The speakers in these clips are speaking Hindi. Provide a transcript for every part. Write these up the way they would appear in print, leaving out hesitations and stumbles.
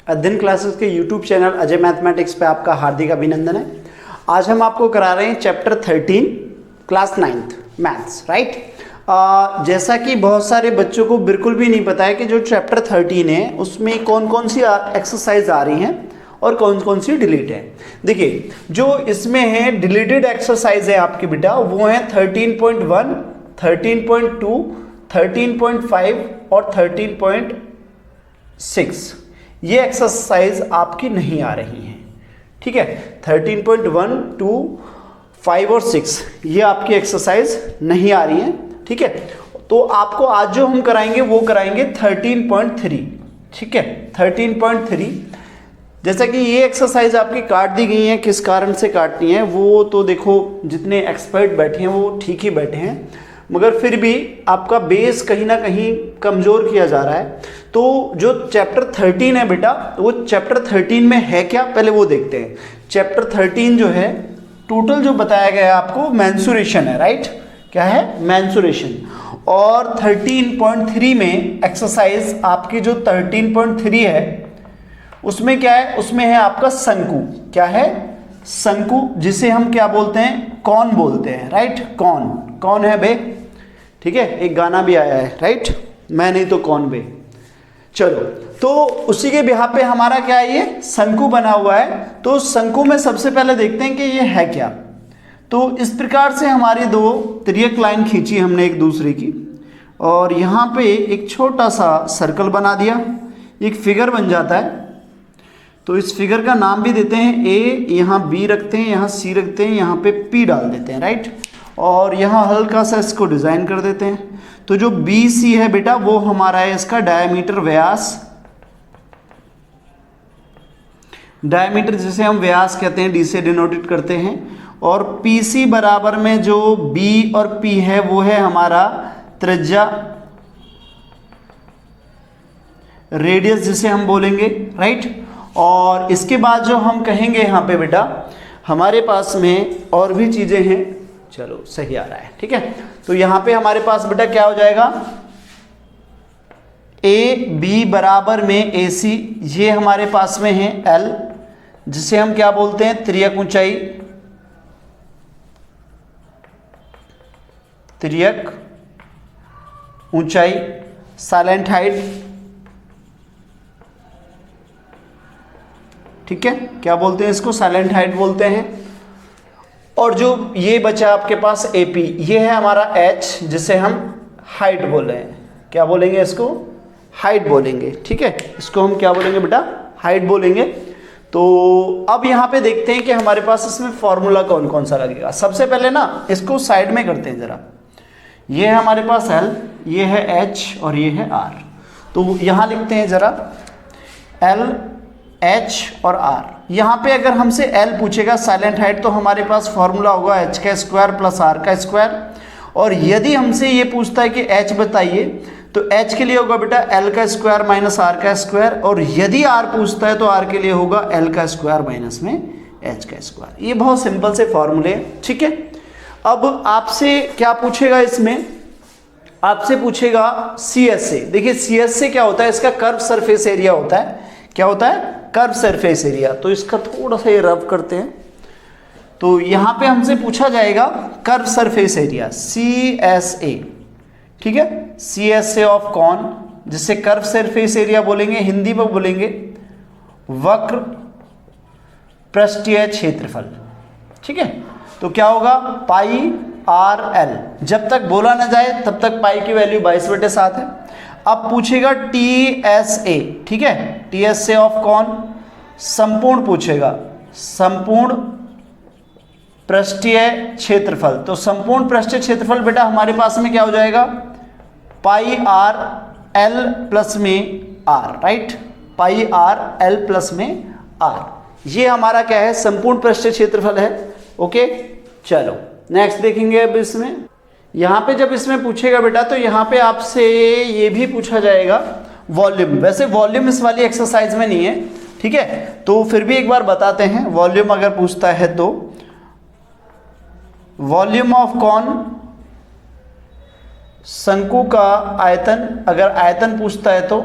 अध्ययन क्लासेस के यूट्यूब चैनल अजय मैथमेटिक्स पे आपका हार्दिक अभिनंदन है। आज हम आपको करा रहे हैं chapter 13 class 9th maths, right. जैसा कि बहुत सारे बच्चों को बिल्कुल भी नहीं पता है कि जो चैप्टर 13 है उसमें कौन कौन सी एक्सरसाइज आ रही हैं और कौन कौन सी डिलीट है। देखिए, जो इसमें है डिलीटेड एक्सरसाइज है आपके बेटा, वो है 13.1, 13.2, 13.5 और 13.6। ये एक्सरसाइज आपकी नहीं आ रही हैं, ठीक है। 13.1, 2, 5 और 6 ये आपकी एक्सरसाइज नहीं आ रही है, ठीक है। तो आपको आज जो हम कराएंगे वो कराएंगे 13.3, ठीक है। 13.3 जैसा कि ये एक्सरसाइज आपकी काट दी गई है, किस कारण से काटनी है वो तो देखो, जितने एक्सपर्ट बैठे हैं वो ठीक ही बैठे हैं, मगर फिर भी आपका बेस कहीं ना कहीं कमज़ोर किया जा रहा है। तो जो चैप्टर 13 है बेटा, वो चैप्टर 13 में है क्या, पहले वो देखते हैं। चैप्टर 13 जो है टोटल जो बताया गया है आपको मेंसुरेशन है, राइट। क्या है? मेंसुरेशन। और 13.3 में एक्सरसाइज आपकी जो 13.3 है उसमें क्या है, उसमें है आपका शंकु। क्या है? शंकु, जिसे हम क्या बोलते हैं, कौन बोलते हैं, राइट। कौन, कौन है बे, ठीक है। एक गाना भी आया है, राइट, मैं नहीं तो कौन बे। चलो, तो उसी के बिहार पे हमारा क्या है, ये शंकु बना हुआ है। तो शंकु में सबसे पहले देखते हैं कि ये है क्या। तो इस प्रकार से हमारी दो तिर्यक लाइन खींची हमने एक दूसरे की, और यहाँ पे एक छोटा सा सर्कल बना दिया, एक फिगर बन जाता है। तो इस फिगर का नाम भी देते हैं ए, यहाँ बी रखते हैं, यहाँ सी रखते हैं, यहाँ पे पी डाल देते हैं, राइट। और यहाँ हल्का सा इसको डिज़ाइन कर देते हैं। तो जो बी सी है बेटा, वो हमारा है इसका डायमीटर, व्यास। डायमीटर जिसे हम व्यास कहते हैं, डी से डिनोटेड करते हैं। और पी सी बराबर में जो बी और पी है वो है हमारा त्रिज्या, रेडियस जिसे हम बोलेंगे, राइट। और इसके बाद जो हम कहेंगे यहाँ पे बेटा, हमारे पास में और भी चीज़ें हैं। चलो, सही आ रहा है, ठीक है। तो यहाँ पे हमारे पास बेटा क्या हो जाएगा, ए बी बराबर में ए सी, ये हमारे पास में है एल, जिसे हम क्या बोलते हैं, तिर्यक ऊंचाई, तिर्यक ऊंचाई, साइलेंट हाइट, ठीक है। क्या बोलते हैं इसको, साइलेंट हाइट बोलते हैं। और जो ये बचा आपके पास ए पी, ये है हमारा एच, जिसे हम हाइट बोल रहे हैं। क्या बोलेंगे इसको, हाइट बोलेंगे, ठीक है। इसको हम क्या बोलेंगे बेटा, हाइट बोलेंगे। तो अब यहाँ पे देखते हैं कि हमारे पास इसमें फॉर्मूला कौन कौन सा लगेगा। सबसे पहले ना इसको साइड में करते हैं जरा। ये है हमारे पास एल, ये है एच और ये है आर। तो यहाँ लिखते हैं जरा, एल, एच और आर। यहाँ पे अगर हमसे एल पूछेगा साइलेंट हाइट, तो हमारे पास फॉर्मूला होगा एच का स्क्वायर प्लस आर का स्क्वायर। और यदि हमसे ये पूछता है कि एच बताइए, तो एच के लिए होगा बेटा एल का स्क्वायर माइनस आर का स्क्वायर। और यदि आर पूछता है तो आर के लिए होगा एल का स्क्वायर माइनस में एच का स्क्वायर। ये बहुत सिंपल से फॉर्मूले, ठीक है। अब आपसे क्या पूछेगा, इसमें आपसे पूछेगा सी एस से। देखिए, सी एस से क्या होता है, इसका कर्व सरफेस एरिया होता है। क्या होता है, कर्व सरफेस एरिया। तो इसका थोड़ा सा ये रब करते हैं। तो यहाँ पे हमसे पूछा जाएगा curve surface area, C S A, ठीक है। सी एस ए ऑफ कौन, जिसे कर्व सरफेस एरिया बोलेंगे, हिंदी में बोलेंगे वक्र पृष्ठीय क्षेत्रफल, ठीक है। तो क्या होगा, पाई आर एल। जब तक बोला ना जाए तब तक पाई की वैल्यू 22/7 है। अब पूछेगा टी एस ए, ठीक है। टी एस ए ऑफ कौन, संपूर्ण पूछेगा, संपूर्ण पृष्ठीय क्षेत्रफल। तो संपूर्ण पृष्ठीय क्षेत्रफल बेटा हमारे पास में क्या हो जाएगा, पाई आर एल प्लस में R, right. Pi R L plus में आर, ये हमारा क्या है, संपूर्ण पृष्ठीय क्षेत्रफल है। ओके, चलो नेक्स्ट देखेंगे। अब इसमें यहाँ पे जब इसमें पूछेगा बेटा, तो यहाँ पे आपसे ये भी पूछा जाएगा वॉल्यूम। वैसे वॉल्यूम इस वाली एक्सरसाइज में नहीं है, ठीक है। तो फिर भी एक बार बताते हैं, वॉल्यूम अगर पूछता है तो वॉल्यूम ऑफ कौन, शंकु का आयतन। अगर आयतन पूछता है तो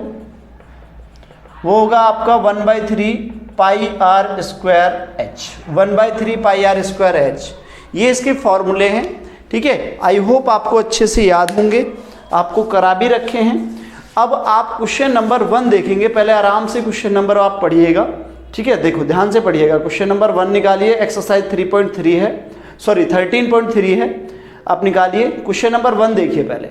वो होगा आपका 1/3 pi r square h, 1/3 pi r square h. ये इसके फॉर्मूले हैं, ठीक है। आई होप आपको अच्छे से याद होंगे, आपको करा भी रखे हैं। अब आप क्वेश्चन नंबर 1 देखेंगे, पहले आराम से क्वेश्चन नंबर आप पढ़िएगा, ठीक है। देखो ध्यान से पढ़िएगा, क्वेश्चन नंबर 1 निकालिए, एक्सरसाइज 3.3 है, सॉरी 13.3 है, आप निकालिए। क्वेश्चन नंबर 1 देखिए पहले।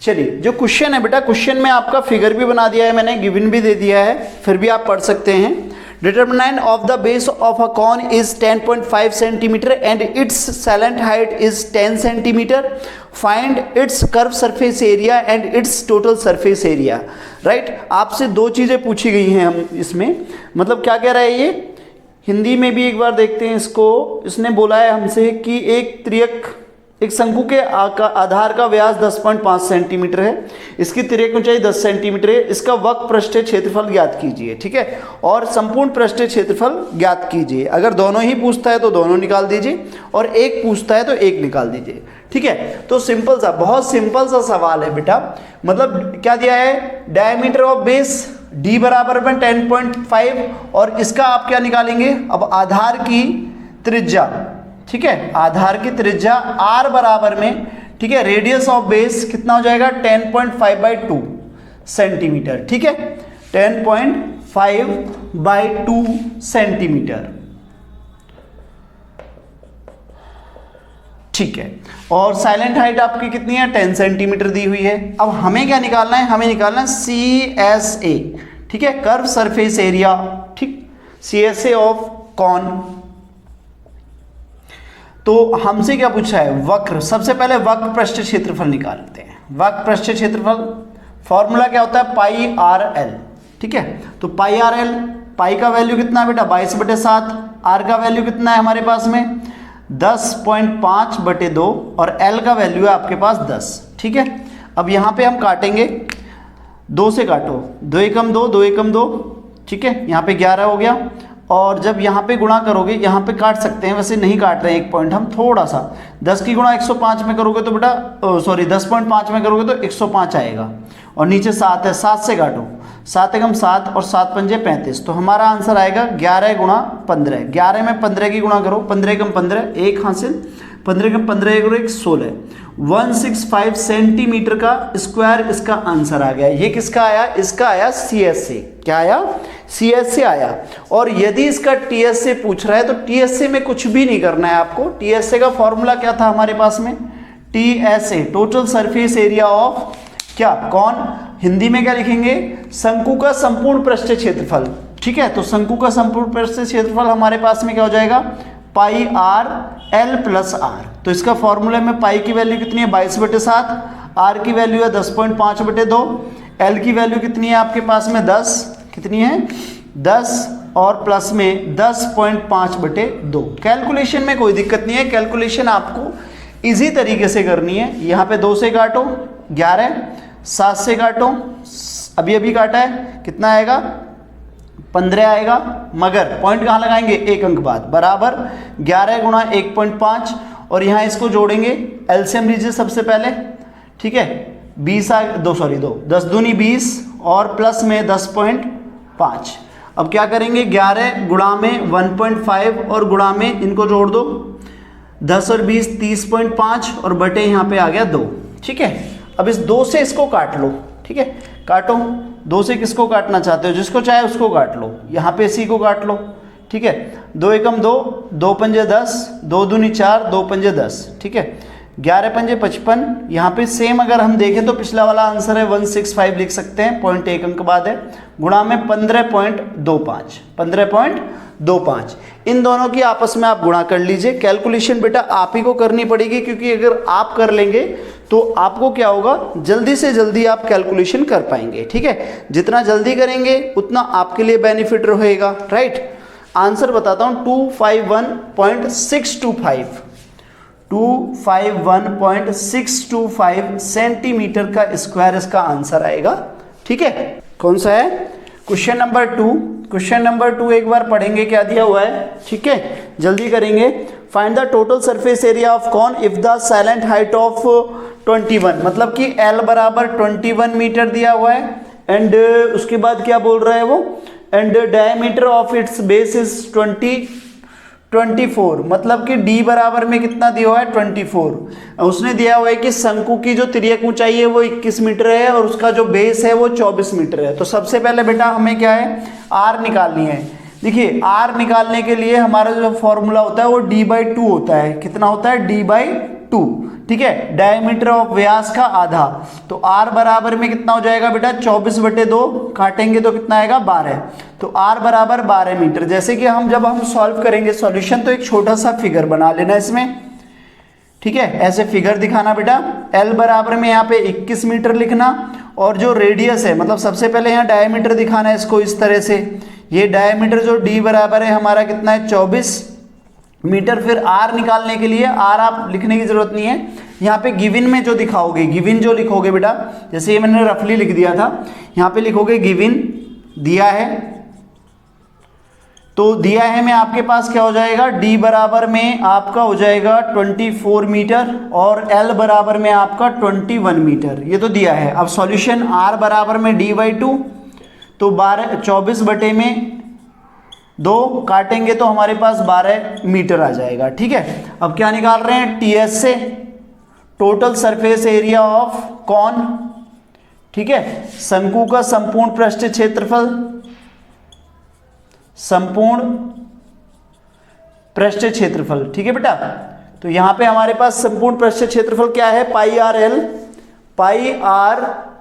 चलिए जो क्वेश्चन है बेटा, क्वेश्चन में आपका फिगर भी बना दिया है मैंने, गिवन भी दे दिया है, फिर भी आप पढ़ सकते हैं। Determinant of the base of a cone is 10.5 centimetre and its slant height is 10 centimetre. Find its curve surface area and its total surface area. Right, आपसे दो चीज़ें पूछी गई हैं हम इसमें, मतलब क्या कह रहा है ये, हिंदी में भी एक बार देखते हैं इसको। इसने बोला है हमसे कि एक शंकु के आधार का व्यास 10.5 सेंटीमीटर है, इसकी तिर्यक ऊंचाई 10 सेंटीमीटर है, इसका वक्र पृष्ठीय क्षेत्रफल ज्ञात कीजिए, ठीक है, और संपूर्ण पृष्ठीय क्षेत्रफल ज्ञात कीजिए। अगर दोनों ही पूछता है तो दोनों निकाल दीजिए, और एक पूछता है तो एक निकाल दीजिए, ठीक है। तो सिंपल सा, बहुत सिंपल सा सवाल है बेटा। मतलब क्या दिया है, डायमीटर ऑफ बेस d बराबर में 10.5, और इसका आप क्या निकालेंगे, अब आधार की त्रिज्या, ठीक है, आधार की त्रिज्या r बराबर में, ठीक है, रेडियस ऑफ बेस कितना हो जाएगा 10.5/2 सेंटीमीटर, ठीक है, 10.5/2 सेंटीमीटर, ठीक है। और साइलेंट हाइट आपकी कितनी है, 10 सेंटीमीटर दी हुई है। अब हमें क्या निकालना है, हमें निकालना है CSA, ठीक है, कर्व सरफेस एरिया, ठीक, CSA ऑफ कॉन। तो हमसे क्या पूछा है, वक्र, सबसे पहले वक्र पृष्ठीय क्षेत्रफल निकालते हैं। वक्र पृष्ठीय क्षेत्रफल फॉर्मूला क्या होता है, पाई आर एल, ठीक है। तो पाई आर एल, पाई का वैल्यू कितना है बेटा 22/7, आर का वैल्यू कितना है हमारे पास में 10.5/2, और एल का वैल्यू है आपके पास 10, ठीक है। अब यहाँ पे हम काटेंगे, 2 से काटो, 2 एकम 2, 2 एकम 2, ठीक है, यहाँ पे 11 हो गया। और जब यहाँ पे गुणा करोगे, यहाँ पे काट सकते हैं, वैसे नहीं काट रहे हैं, एक पॉइंट हम थोड़ा सा, 10 की गुणा 105 में करोगे तो बेटा 10.5 में करोगे तो 105 आएगा, और नीचे 7 है, 7 से काटो, 7 एकम 7 और 7 पंजे 35, तो हमारा आंसर आएगा 11 गुणा 15, 11 में 15 की गुणा करो, 15 एकम 15, 1 हासिल, 15 एकम 15 एक 16, 165 सेंटीमीटर का स्क्वायर इसका आंसर आ गया। ये किसका आया, इसका आया CSA, क्या आया, CSA आया। और यदि इसका TSA पूछ रहा है तो TSA में कुछ भी नहीं करना है आपको। TSA का फॉर्मूला क्या था हमारे पास में, TSA total surface area of क्या, कौन, हिंदी में क्या लिखेंगे, शंकु का संपूर्ण पृष्ठीय क्षेत्रफल, ठीक है। तो शंकु का संपूर्ण पृष्ठीय क्षेत्रफल हमारे पास में क्या हो जाएगा, pi R L plus are. तो इसका फॉर्मूला में पाई की वैल्यू कितनी है 22/7, आर की वैल्यू है 10.5/2, एल की वैल्यू कितनी है आपके पास में 10, कितनी है 10, और प्लस में 10.5/2। कैलकुलेशन में कोई दिक्कत नहीं है, कैलकुलेशन आपको इजी तरीके से करनी है। यहाँ पे 2 से काटो 11, 7 से काटो, अभी अभी काटा है, कितना आएगा 15 आएगा, मगर पॉइंट कहाँ लगाएंगे, एक अंक बाद, बराबर 11 गुणा 1.5, और यहाँ इसको जोड़ेंगे, एलसीएम लीजिए सबसे पहले, ठीक है, 20 2 10 दूनी 20, और प्लस में 10.5। अब क्या करेंगे, 11 गुणा में 1.5 और गुणा में इनको जोड़ दो, 10 और 20 30.5, और बटे यहाँ पे आ गया 2, ठीक है। अब इस 2 से इसको काट लो, ठीक है, काटो, 2 से किसको काटना चाहते हो, जिसको चाहे उसको काट लो, यहाँ पे सी को काट लो, ठीक है, 2 एकम 2, 2 पंजे 10, 2 दूनी 4, 2 पंजे 10, ठीक है, 11 पंजे 55। यहाँ पे सेम अगर हम देखें तो पिछला वाला आंसर है 165 लिख सकते हैं, पॉइंट एक अंक बाद है, गुणा में 15.25, इन दोनों की आपस में आप गुणा कर लीजिए। कैलकुलेशन बेटा आप ही को करनी पड़ेगी, क्योंकि अगर आप कर लेंगे तो आपको क्या होगा, जल्दी से जल्दी आप कैलकुलेशन कर पाएंगे, ठीक है। जितना जल्दी करेंगे उतना आपके लिए बेनिफिट रहेगा, राइट। आंसर बताता हूँ, 251.625 सेंटीमीटर का स्क्वायर इसका आंसर आएगा, ठीक है। कौन सा है, क्वेश्चन नंबर 2। क्वेश्चन नंबर 2 एक बार पढ़ेंगे क्या दिया हुआ है, ठीक है, जल्दी करेंगे। Find the total surface area of cone if the slant height of 21, मतलब कि L बराबर 21 मीटर दिया हुआ है, एंड उसके बाद क्या बोल रहा है वो, and diameter of its base is 24, मतलब कि d बराबर में कितना दिया हुआ है 24। उसने दिया हुआ है कि शंकु की जो तिर्यक ऊंचाई है वो 21 मीटर है और उसका जो बेस है वो 24 मीटर है। तो सबसे पहले बेटा हमें क्या है, r निकालनी है। देखिए r निकालने के लिए हमारा जो फॉर्मूला होता है वो d/2 होता है। कितना होता है, d/2, ठीक है, डायमीटर ऑफ व्यास का आधा। तो r बराबर में कितना हो जाएगा बेटा, 24/2 काटेंगे तो कितना आएगा 12। तो r बराबर 12 मीटर। जैसे कि जब हम सॉल्व करेंगे सॉल्यूशन तो एक छोटा सा फिगर बना लेना इसमें, ठीक है, ऐसे फिगर दिखाना बेटा। l बराबर में यहाँ पे 21 मीटर लिखना और जो रेडियस है, मतलब सबसे पहले यहाँ डायमीटर दिखाना है इसको इस तरह से। ये डायमीटर जो d बराबर है हमारा कितना है 24 मीटर। फिर r निकालने के लिए r आप लिखने की जरूरत नहीं है, यहाँ पे गिवन में जो दिखाओगे, गिवन जो लिखोगे बेटा, जैसे ये मैंने रफली लिख दिया था, यहाँ पे लिखोगे गिवन दिया है। तो दिया है में आपके पास क्या हो जाएगा, d बराबर में आपका हो जाएगा 24 मीटर और l बराबर में आपका 21 मीटर, ये तो दिया है। अब सॉल्यूशन r बराबर में d/2, तो 24/2 काटेंगे तो हमारे पास 12 मीटर आ जाएगा, ठीक है। अब क्या निकाल रहे हैं, ts से total surface area of cone, ठीक है, शंकु का संपूर्ण पृष्ठ क्षेत्रफल, संपूर्ण पृष्ठ क्षेत्रफल, ठीक है बेटा। तो यहां पे हमारे पास संपूर्ण पृष्ठ क्षेत्रफल क्या है, πr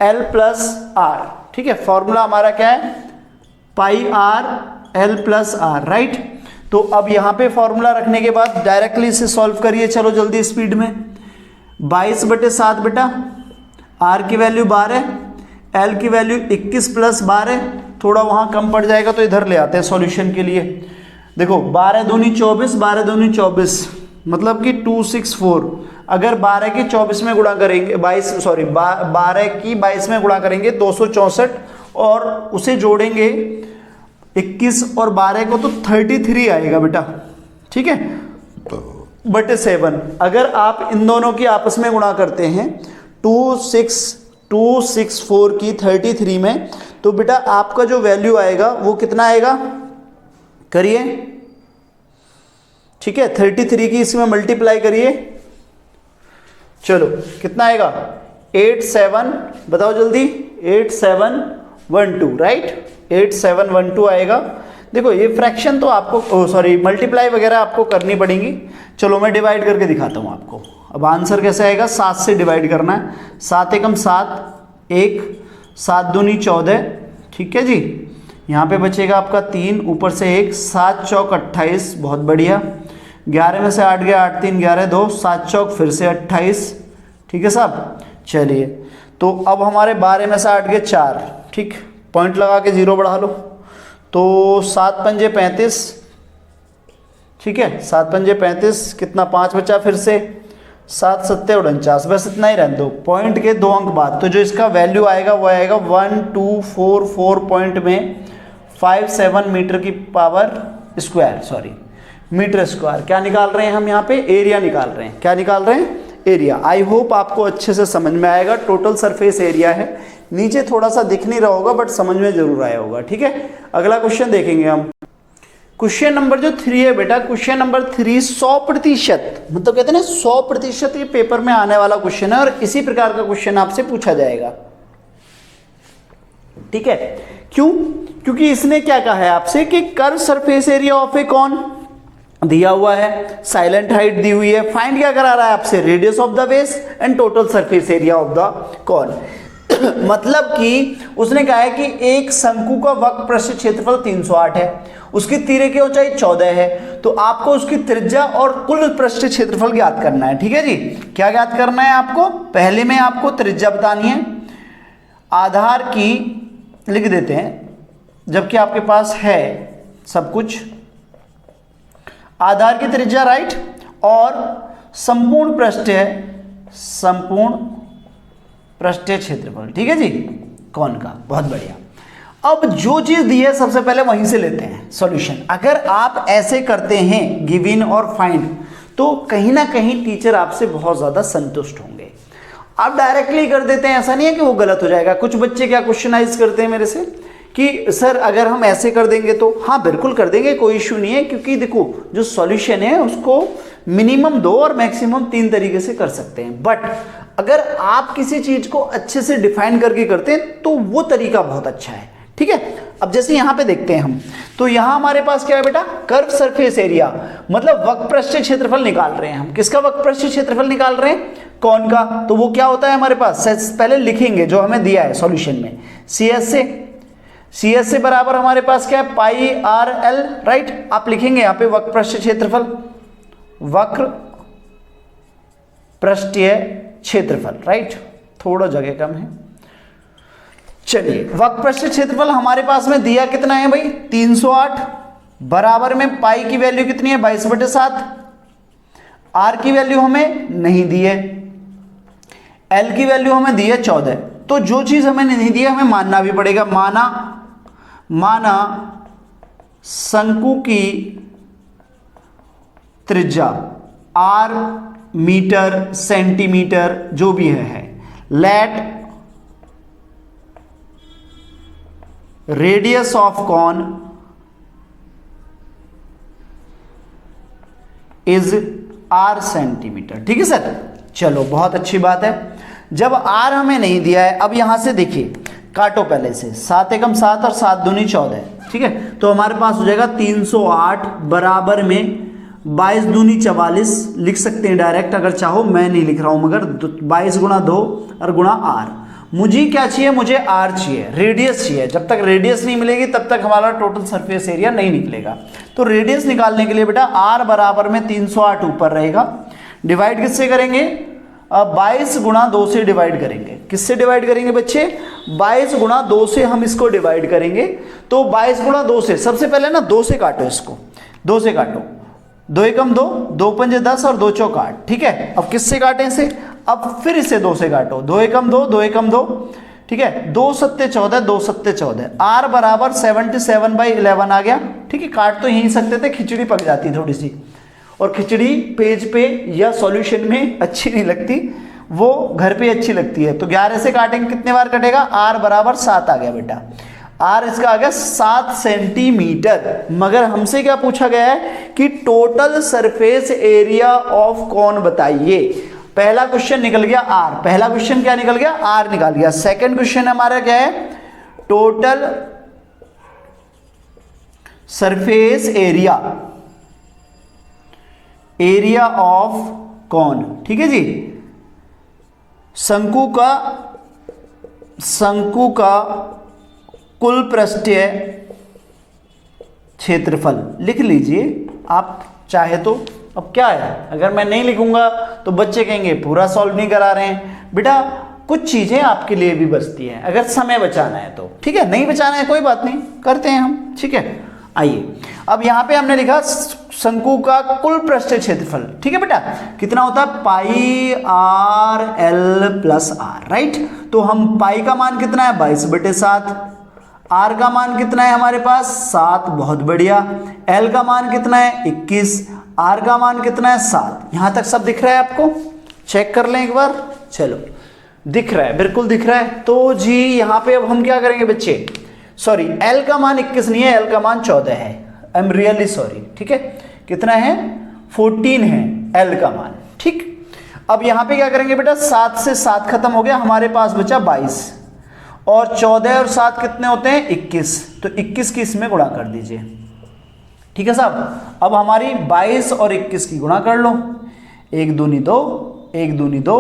l प्लस r, ठीक है। फॉर्मूला हमारा क्या है, πr l plus r, right. तो अब यहां पे फॉर्मूला रखने के बाद डायरेक्टली इसे सॉल्व करिए, चलो जल्दी स्पीड में। 22/7 बेटा, r की वैल्यू 12, l की वैल्यू 21 प्लस 12, थोड़ा वहां कम पड़ जाएगा तो इधर ले आते हैं सॉल्यूशन के लिए। देखो 12 दूनी 24, 12 दूनी 24, मतलब कि 264। अगर 12 की 24 में गुणा करेंगे 12 की 22 में गुणा करेंगे 264 और उसे जोड़ेंगे 21 और 12 को तो 33 आएगा बेटा, ठीक है, बटे 7। अगर आप इन दोनों की आपस में गुणा करते हैं 264 की 33 में, तो बेटा आपका जो वैल्यू आएगा वो कितना आएगा, करिए, ठीक है, 33 की इसमें मल्टीप्लाई करिए, चलो कितना आएगा 87, बताओ जल्दी, 8712, राइट, 8712 आएगा। देखो ये फ्रैक्शन तो आपको मल्टीप्लाई वगैरह आपको करनी पड़ेगी। चलो मैं डिवाइड करके दिखाता हूँ आपको। अब आंसर कैसे आएगा, 7 से डिवाइड करना है, 7 एकम 7, 1, 7 दूनी 14, ठीक है जी। यहाँ पे बचेगा आपका 3, ऊपर से 1, 7 चौक 28, बहुत बढ़िया। 11 में से 8 गया, 8 3 11 2, 7 चौक फिर से 28, ठीक है साहब। चलिए तो अब हमारे 12 में से 8 गए 4, ठीक, पॉइंट लगा के 0 बढ़ा लो, तो 7 पंजे 35, ठीक है, 7 पंजे 35, कितना 5 बचा, फिर से 7 सत्ते 49, बस इतना ही रहने दो, पॉइंट के 2 अंक बाद। तो जो इसका वैल्यू आएगा वो आएगा 1244 पॉइंट में 57 मीटर की पावर स्क्वायर, मीटर स्क्वायर। क्या निकाल रहे हैं हम यहाँ पे, एरिया निकाल रहे हैं। क्या निकाल रहे हैं, एरिया। आई होप आपको अच्छे से समझ में आएगा। टोटल सरफेस एरिया है, नीचे थोड़ा सा दिख नहीं रहा होगा बट समझ में जरूर आया होगा, ठीक है। अगला क्वेश्चन देखेंगे हम, क्वेश्चन नंबर जो 3 है बेटा, क्वेश्चन नंबर 3 100%, मतलब कहते हैं ना 100% ये पेपर में आने वाला क्वेश्चन है और इसी प्रकार का क्वेश्चन आपसे पूछा जाएगा, ठीक है। क्यों, क्योंकि इसने क्या कहा है आपसे कि curve surface area of a cone दिया हुआ है, साइलेंट हाइट दी हुई है, फाइंड क्या करा रहा है आपसे, radius of the base and total surface area of the cone. मतलब कि उसने कहा है कि एक शंकु का वक्र पृष्ठ क्षेत्रफल 308 है, उसकी तिर्यक की ऊंचाई 14 है, तो आपको उसकी त्रिज्या और कुल पृष्ठ क्षेत्रफल ज्ञात करना है, ठीक है जी। क्या ज्ञात करना है आपको, पहले में आपको त्रिज्या बतानी है, आधार की लिख देते हैं जबकि आपके पास है सब कुछ, आधार की त्रिज्या, राइट, और संपूर्ण पृष्ठ है, संपूर्ण पृष्ठीय क्षेत्रफल, ठीक है जी, कौन का, बहुत बढ़िया। अब जो चीज दी है सबसे पहले वहीं से लेते हैं सॉल्यूशन। अगर आप ऐसे करते हैं गिवन और फाइंड, तो कहीं ना कहीं टीचर आपसे बहुत ज्यादा संतुष्ट होंगे। आप डायरेक्टली कर देते हैं, ऐसा नहीं है कि वो गलत हो जाएगा। कुछ बच्चे क्या क्वेश्चनाइज करते हैं मेरे से कि सर अगर हम ऐसे कर देंगे तो, हाँ बिल्कुल कर देंगे, कोई इशू नहीं है, क्योंकि देखो जो सॉल्यूशन है उसको मिनिमम 2 और मैक्सिमम 3 तरीके से कर सकते हैं। बट अगर आप किसी चीज को अच्छे से डिफाइन करके करते हैं तो वो तरीका बहुत अच्छा है, ठीक है। अब जैसे यहां पे देखते हैं हम, तो यहां हमारे पास क्या है बेटा, कर्व सरफेस एरिया, मतलब वक्रपृष्ठीय क्षेत्रफल निकाल रहे हैं हम। किसका वक्रपृष्ठीय क्षेत्रफल निकाल रहे हैं, कौन का। तो वो क्या होता है हमारे पास, पहले लिखेंगे जो हमें दिया है सॉल्यूशन में, CS से बराबर हमारे पास क्या है, पाई आर एल, राइट। आप लिखेंगे यहाँ पे वक्रपृष्ठीय क्षेत्रफल, वक्र पृष्ठीय क्षेत्रफल, राइट, थोड़ा जगह कम है। चलिए वक्रपृष्ठीय क्षेत्रफल हमारे पास में दिया कितना है भाई, 308, बराबर में पाई की वैल्यू कितनी है, 22/7, आर की वैल्यू हमें नहीं दी है, एल की वैल्यू हमें दी है 14। तो जो चीज हमें नहीं दी है हमें मानना भी पड़ेगा। माना शंकु की त्रिज्या आर मीटर सेंटीमीटर जो भी है, let radius of cone is R centimetre, ठीक है सर। चलो बहुत अच्छी बात है। जब आर हमें नहीं दिया है, अब यहां से देखिए, काटो पहले से, 7 एकम 7 और 7 दूनी 14, ठीक है। तो हमारे पास हो जाएगा 308 बराबर में 22 दूनी 44, लिख सकते हैं डायरेक्ट अगर चाहो, मैं नहीं लिख रहा हूं मगर 22 गुणा 2 और गुणा आर। मुझे क्या चाहिए, मुझे आर चाहिए, रेडियस चाहिए। जब तक रेडियस नहीं मिलेगी तब तक हमारा टोटल सरफेस एरिया नहीं निकलेगा। तो रेडियस निकालने के लिए बेटा आर बराबर में 308 ऊपर रहेगा, डिवाइड किससे करेंगे, 22 गुणा 2 से डिवाइड करेंगे। किससे डिवाइड करेंगे बच्चे, 22 गुणा 2 से हम इसको डिवाइड करेंगे। तो 22 गुणा 2 से, सबसे पहले ना 2 से काटो इसको, 2 से काटो, 2 एकम 2, 2 पंजे 10 और 2 चौक 8, ठीक है। अब किससे काटें इसे, अब फिर इसे 2 से काटो, 2 एकम 2, 2 एकम 2, ठीक है, 2 सत्ते 14, 2 सत्ते 14, आर बराबर 77/11 आ गया, ठीक है। काट तो यहीं सकते थे, खिचड़ी पक जाती थोड़ी सी, और खिचड़ी पेज पे या सॉल्यूशन में अच्छी नहीं लगती, वो घर पे अच्छी लगती है। तो 11 से काटेंगे, कितने बार कटेगा, आर बराबर 7 आ गया बेटा, आर इसका आ गया 7 सेंटीमीटर। मगर हमसे क्या पूछा गया है कि total surface area of cone बताइए। पहला क्वेश्चन निकल गया आर, पहला क्वेश्चन क्या निकल गया, आर निकाल गया। सेकंड क्वेश्चन हमारा क्या है, total surface area of cone, ठीक है जी। शंकु का कुल पृष्ठीय क्षेत्रफल लिख लीजिए आप चाहे तो। अब क्या है, अगर मैं नहीं लिखूंगा तो बच्चे कहेंगे पूरा सॉल्व नहीं करा रहे हैं। बेटा कुछ चीजें आपके लिए भी बचती हैं, अगर समय बचाना है तो, ठीक है। नहीं बचाना है कोई बात नहीं, करते हैं हम, ठीक है। आइए अब यहां पे हमने लिखा शंकु का कुल पृष्ठीय क्षेत्रफल, ठीक है बेटा, कितना होता है, pi R L plus r, right. तो हम पाई का मान कितना है, 22/7, आर का मान कितना है हमारे पास 7, बहुत बढ़िया। एल का मान कितना है 21, आर का मान कितना है 7। यहां तक सब दिख रहा है आपको, चेक कर लें एक बार। चलो दिख रहा है, बिल्कुल दिख रहा है। तो जी यहां पे अब हम क्या करेंगे बच्चे, सॉरी एल का मान 21 नहीं है, एल का मान 14 है, आई एम रियली सॉरी, ठीक है। कितना है, 14 है एल का मान, ठीक। अब यहां पे क्या करेंगे बेटा, 7 से 7 खत्म हो गया, हमारे पास बचा 22, और 14 और 7 कितने होते हैं 21, तो 21 की इसमें गुणा कर दीजिए, ठीक है साहब। अब हमारी 22 और 21 की गुणा कर लो, 1 दूनी 2, 1 दूनी 2,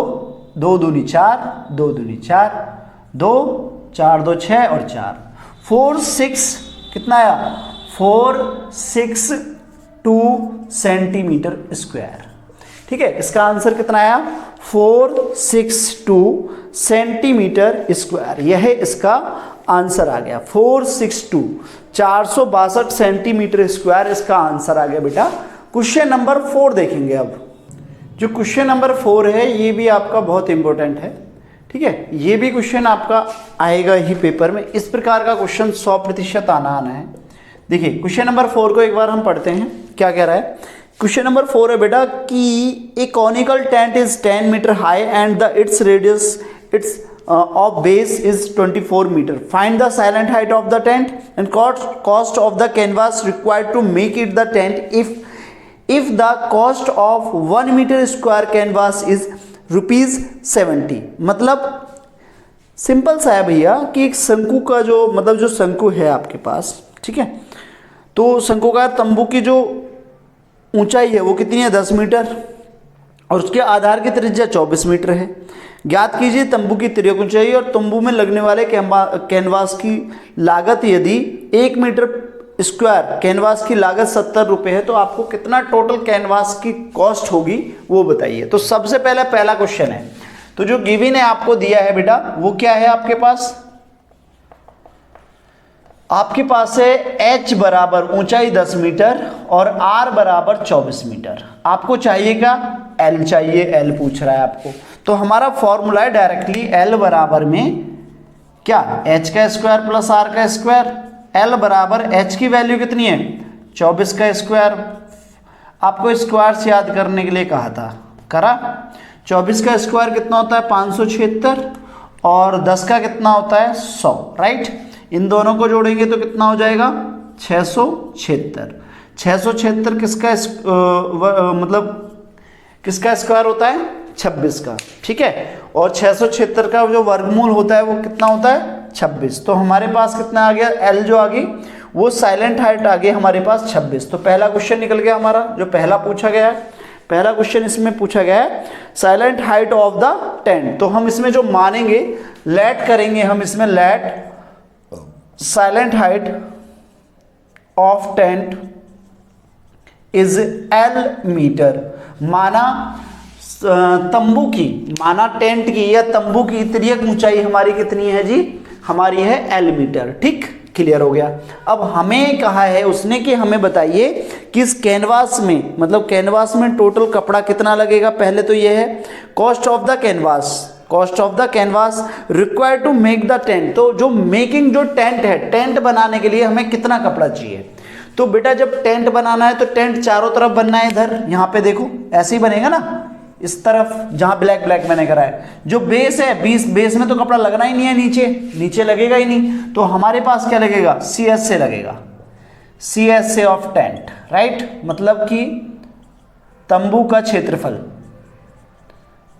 2 दूनी 4, 2 दूनी 4, 2 4 2 6 और 4, 4 6 कितना आया, 462 सेंटीमीटर स्क्वायर, ठीक है। इसका आंसर कितना आया, 462 सेंटीमीटर स्क्वायर, यह इसका आंसर आ गया। 462 462 सेंटीमीटर स्क्वायर इसका आंसर आ गया बेटा। क्वेश्चन नंबर 4 देखेंगे। अब जो क्वेश्चन नंबर 4 है ये भी आपका बहुत इंपॉर्टेंट है, ठीक है। ये भी क्वेश्चन आपका आएगा ही पेपर में, इस प्रकार का क्वेश्चन 100% आना है। देखिए क्वेश्चन नंबर 4 को एक बार हम पढ़ते हैं, क्या कह रहा है क्वेश्चन नंबर 4 है बेटा कि a conical tent is 10 metre high and the its radius its of base is 24 meter. Find the silent height of the tent and cost of the canvas required to make it the tent if the cost of 1 meter square canvas is ₹70. मतलब सिंपल सा है भैया कि एक शंकु का जो मतलब जो शंकु है आपके पास, ठीक है, तो शंकु का तंबू की जो ऊंचाई है वो कितनी है 10 मीटर और उसके आधार की त्रिज्या 24 मीटर है। ज्ञात कीजिए तंबू की तिर्यक ऊंचाई और तंबू में लगने वाले कैनवास की लागत। यदि 1 मीटर स्क्वायर कैनवास की लागत 70 रुपये है तो आपको कितना टोटल कैनवास की कॉस्ट होगी वो बताइए। तो सबसे पहला क्वेश्चन है, तो जो गिवन है आपको दिया है बेटा वो क्या है आपके पास है h बराबर ऊंचाई 10 मीटर और r बराबर 24 मीटर। आपको चाहिएगा l, चाहिए l पूछ रहा है आपको, तो हमारा फॉर्मूला है डायरेक्टली l बराबर में क्या h का स्क्वायर प्लस r का स्क्वायर। l बराबर h की वैल्यू कितनी है 24 का स्क्वायर। आपको स्क्वायर से याद करने के लिए कहा था, करा। 24 का स्क्वायर कितना होता है 576 और 10 का कितना होता है 100, राइट। इन दोनों को जोड़ेंगे तो कितना हो जाएगा 676। 676 किसका मतलब किसका स्क्वायर होता है 26 का, ठीक है। और 676 का जो वर्गमूल होता है वो कितना होता है 26। तो हमारे पास कितना आ गया एल जो आ गई वो साइलेंट हाइट आ गई हमारे पास 26। तो पहला क्वेश्चन निकल गया हमारा जो पहला पूछा गया है। पहला क्वेश्चन इसमें पूछा गया है slant height of the tent. तो हम इसमें जो मानेंगे लेट करेंगे, हम इसमें let slant height of tent is L metre. माना तंबू की, माना टेंट की या तंबू की तिर्यक ऊंचाई हमारी कितनी है जी, हमारी है L मीटर। ठीक, क्लियर हो गया। अब हमें कहा है उसने कि हमें बताइए कि इस कैनवास में मतलब कैनवास में टोटल कपड़ा कितना लगेगा। पहले तो ये है cost of the canvas, cost of the canvas required to make the tent. तो जो मेकिंग जो टेंट है, टेंट बनाने के लिए हमें कितना कपड़ा चाहिए। तो बेटा जब टेंट बनाना है तो टेंट चारों तरफ बनना है। इधर यहाँ पे देखो ऐसे ही बनेगा ना, इस तरफ जहाँ ब्लैक ब्लैक मैंने करा है। जो बेस है बेस में तो कपड़ा लगना ही नहीं है, नीचे लगेगा ही नहीं। तो हमारे पास क्या लगेगा CS से लगेगा, CS से ऑफ टेंट, राइट। मतलब कि तंबू का क्षेत्रफल,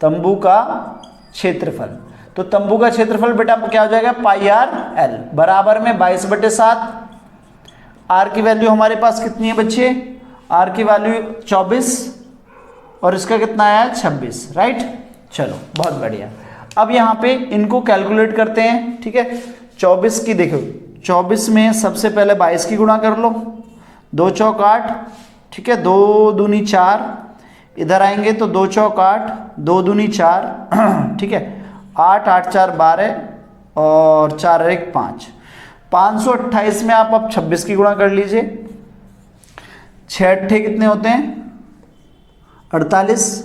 तंबू का क्षेत्रफल। तो तंबू का क्षेत्रफल बेटा क्या हो जाएगा πr/l बराबर में 22/7। r की वैल्यू हमारे पास कितनी है बच्चे, r की वैल्यू 24 और इसका कितना आया 26, राइट। चलो बहुत बढ़िया। अब यहाँ पे इनको कैलकुलेट करते हैं, ठीक है। 24 की देखो, 24 में सबसे पहले 22 की गुणा कर लो, 2 चौक 8, ठीक है, 2 दूनी 4, इधर आएंगे तो 2 चौक 8, 2 दूनी 4, ठीक है, 8 8 4 12 और 4 1 5, 528 में आप अब 26 की गुणा कर लीजिए। 6 अट्ठे कितने होते हैं 48,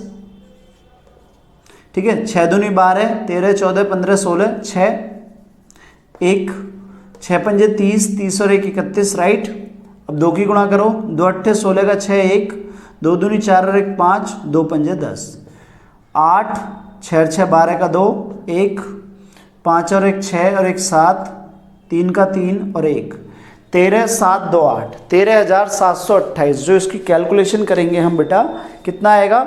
ठीक है, 6 दूनी 12, 13 14 15 16, 6 1 6 पंजे 30, 30 और 1 31, राइट। अब 2 की गुणा करो, 2 अट्ठे 16 का 6 1, 2 दूनी 4 और 1 5, 2 पंजे 10, 8 6 6 12 का 2 1, 5 और 1 6 और 1 7, 3 का 3 और 1, 13 7 2 8, 13,728। जो इसकी कैलकुलेशन करेंगे हम बेटा कितना आएगा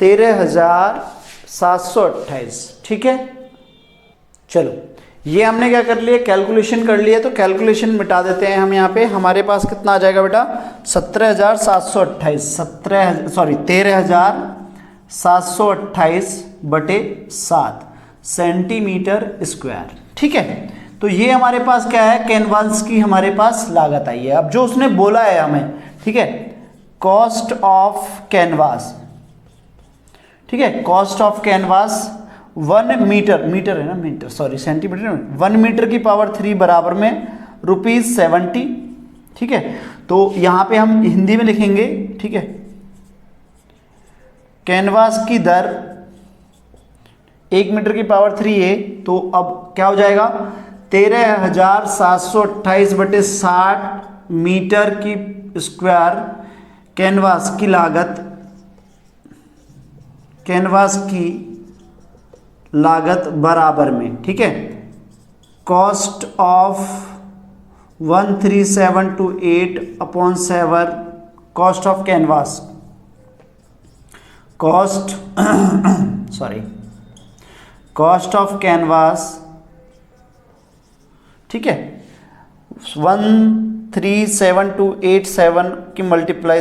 13,728, ठीक है। चलो ये हमने क्या कर लिया, कैलकुलेशन कर लिया। तो कैलकुलेशन मिटा देते हैं हम यहाँ पे। हमारे पास कितना आ जाएगा बेटा 17,728, 13,728/7 सेंटीमीटर स्क्वायर, ठीक है। तो ये हमारे पास क्या है कैनवास की हमारे पास लागत आई है। अब जो उसने बोला है हमें, ठीक है, कॉस्ट ऑफ कैनवास, ठीक है, cost of canvas 1 metre, metre है ना, मीटर सॉरी सेंटीमीटर, 1 मीटर की पावर 3 बराबर में ₹70, ठीक है। तो यहाँ पे हम हिंदी में लिखेंगे, ठीक है, कैनवास की दर 1 मीटर की पावर 3 है। तो अब क्या हो जाएगा 13,728/60 मीटर की स्क्वायर कैनवास की लागत बराबर में, ठीक है, cost of 13728 upon 7 cost of canvas, cost of canvas, ठीक है, 13728 की मल्टीप्लाई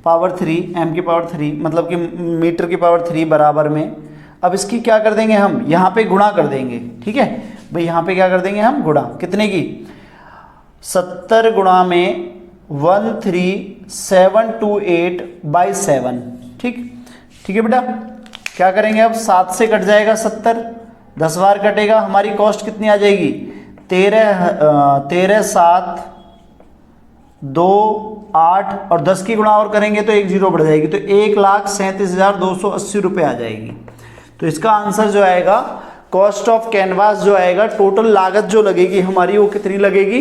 पावर 3 m की पावर 3 मतलब कि मीटर की पावर 3 बराबर में। अब इसकी क्या कर देंगे हम, यहाँ पे गुणा कर देंगे, ठीक है भाई, यहाँ पे क्या कर देंगे हम, गुणा, कितने की, 70 गुणा में 13728 बाई 7, ठीक है बेटा। क्या करेंगे अब, 7 से कट जाएगा 70, 10 बार कटेगा, हमारी कॉस्ट कितनी आ जाएगी, 13 7 2 8 और 10 की गुणा और करेंगे तो एक जीरो बढ़ जाएगी, तो 1,37,280 रुपये आ जाएगी। तो इसका आंसर जो आएगा, कॉस्ट ऑफ कैनवास जो आएगा, टोटल लागत जो लगेगी हमारी वो कितनी लगेगी,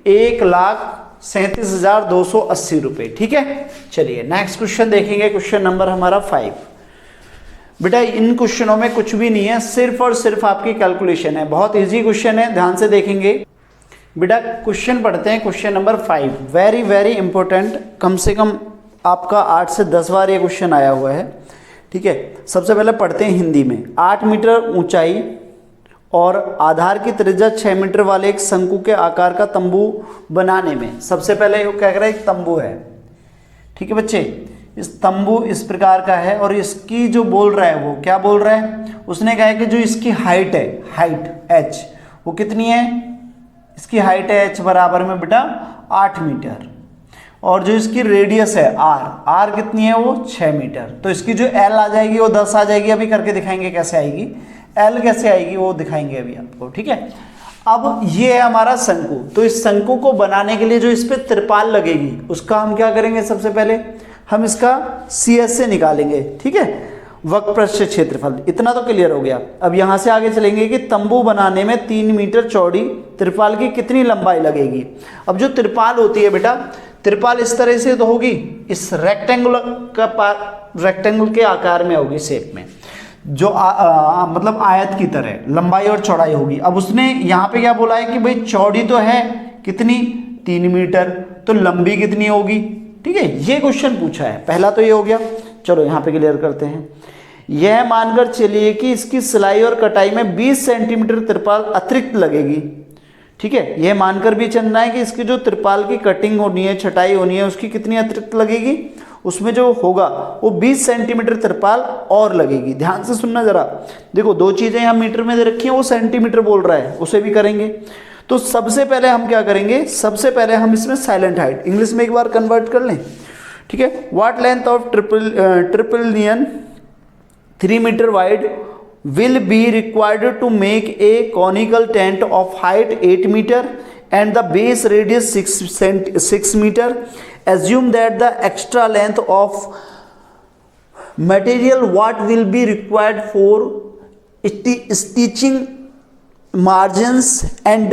1,37,280 रुपये, ठीक है। चलिए नेक्स्ट क्वेश्चन देखेंगे, क्वेश्चन नंबर हमारा 5। बेटा इन क्वेश्चनों में कुछ भी नहीं है, सिर्फ और सिर्फ आपकी कैलकुलेशन है, बहुत इजी क्वेश्चन है, ध्यान से देखेंगे। बेटा क्वेश्चन पढ़ते हैं, question number 5, very very important, कम से कम आपका 8 से 10 बार ये क्वेश्चन आया हुआ है, ठीक है। सबसे पहले पढ़ते हैं हिंदी में। 8 मीटर ऊंचाई और आधार की त्रिज्या 6 मीटर वाले एक शंकु के आकार का तंबू बनाने में, सबसे पहले वो क्या कह रहा है, एक तंबू है, ठीक है बच्चे, इस तंबू इस प्रकार का है और इसकी जो बोल रहा है वो क्या बोल रहा है, उसने कहा है कि जो इसकी हाइट है, हाइट h वो कितनी है, इसकी हाइट है h बराबर में बेटा 8 मीटर, और जो इसकी रेडियस है r कितनी है, वो 6 मीटर। तो इसकी जो l आ जाएगी वो 10 आ जाएगी, अभी करके दिखाएंगे कैसे आएगी, l कैसे आएगी वो दिखाएंगे अभी आपको, ठीक है। अब ये है हमारा शंकु, तो इस शंकु को बनाने के लिए जो इस पे त्रिपाल लगेगी उसका हम क्या करेंगे, सबसे पहले हम इसका CS से निकालेंगे, ठीक है, वक्रपृष्ठ क्षेत्रफल, इतना तो क्लियर हो गया। अब यहाँ से आगे चलेंगे कि तंबू बनाने में 3 मीटर चौड़ी त्रिपाल की कितनी लंबाई लगेगी। अब जो त्रिपाल होती है बेटा, त्रिपाल इस तरह से तो होगी, इस रेक्टेंगुलर के आकार में होगी, शेप में, जो मतलब आयत की तरह लंबाई और चौड़ाई होगी। अब उसने यहाँ पे क्या बोला है कि भाई चौड़ी तो है कितनी, 3 मीटर, तो लंबी कितनी होगी, ठीक है, ये क्वेश्चन पूछा है। पहला तो ये हो गया, चलो यहाँ पे क्लियर करते हैं। यह मानकर चलिए कि इसकी सिलाई और कटाई में 20 सेंटीमीटर त्रिपाल अतिरिक्त लगेगी, ठीक है, यह मानकर भी चलना है कि इसकी जो त्रिपाल की कटिंग होनी है, छटाई होनी है, उसकी कितनी अतिरिक्त लगेगी, उसमें जो होगा वो 20 सेंटीमीटर त्रिपाल और लगेगी। ध्यान से सुनना जरा, देखो दो चीजें यहाँ मीटर में दे रखी हैं, वो सेंटीमीटर बोल रहा है, उसे भी करेंगे। तो सबसे पहले हम क्या करेंगे, सबसे पहले हम इसमें साइलेंट हाइट इंग्लिश में एक बार कन्वर्ट कर लें, ठीक है। What length of tarpaulin 3 metre wide will be required to make a conical tent of height 8 meter and the base radius 6 meter. Assume that the extra length of material what will be required for stitching margins and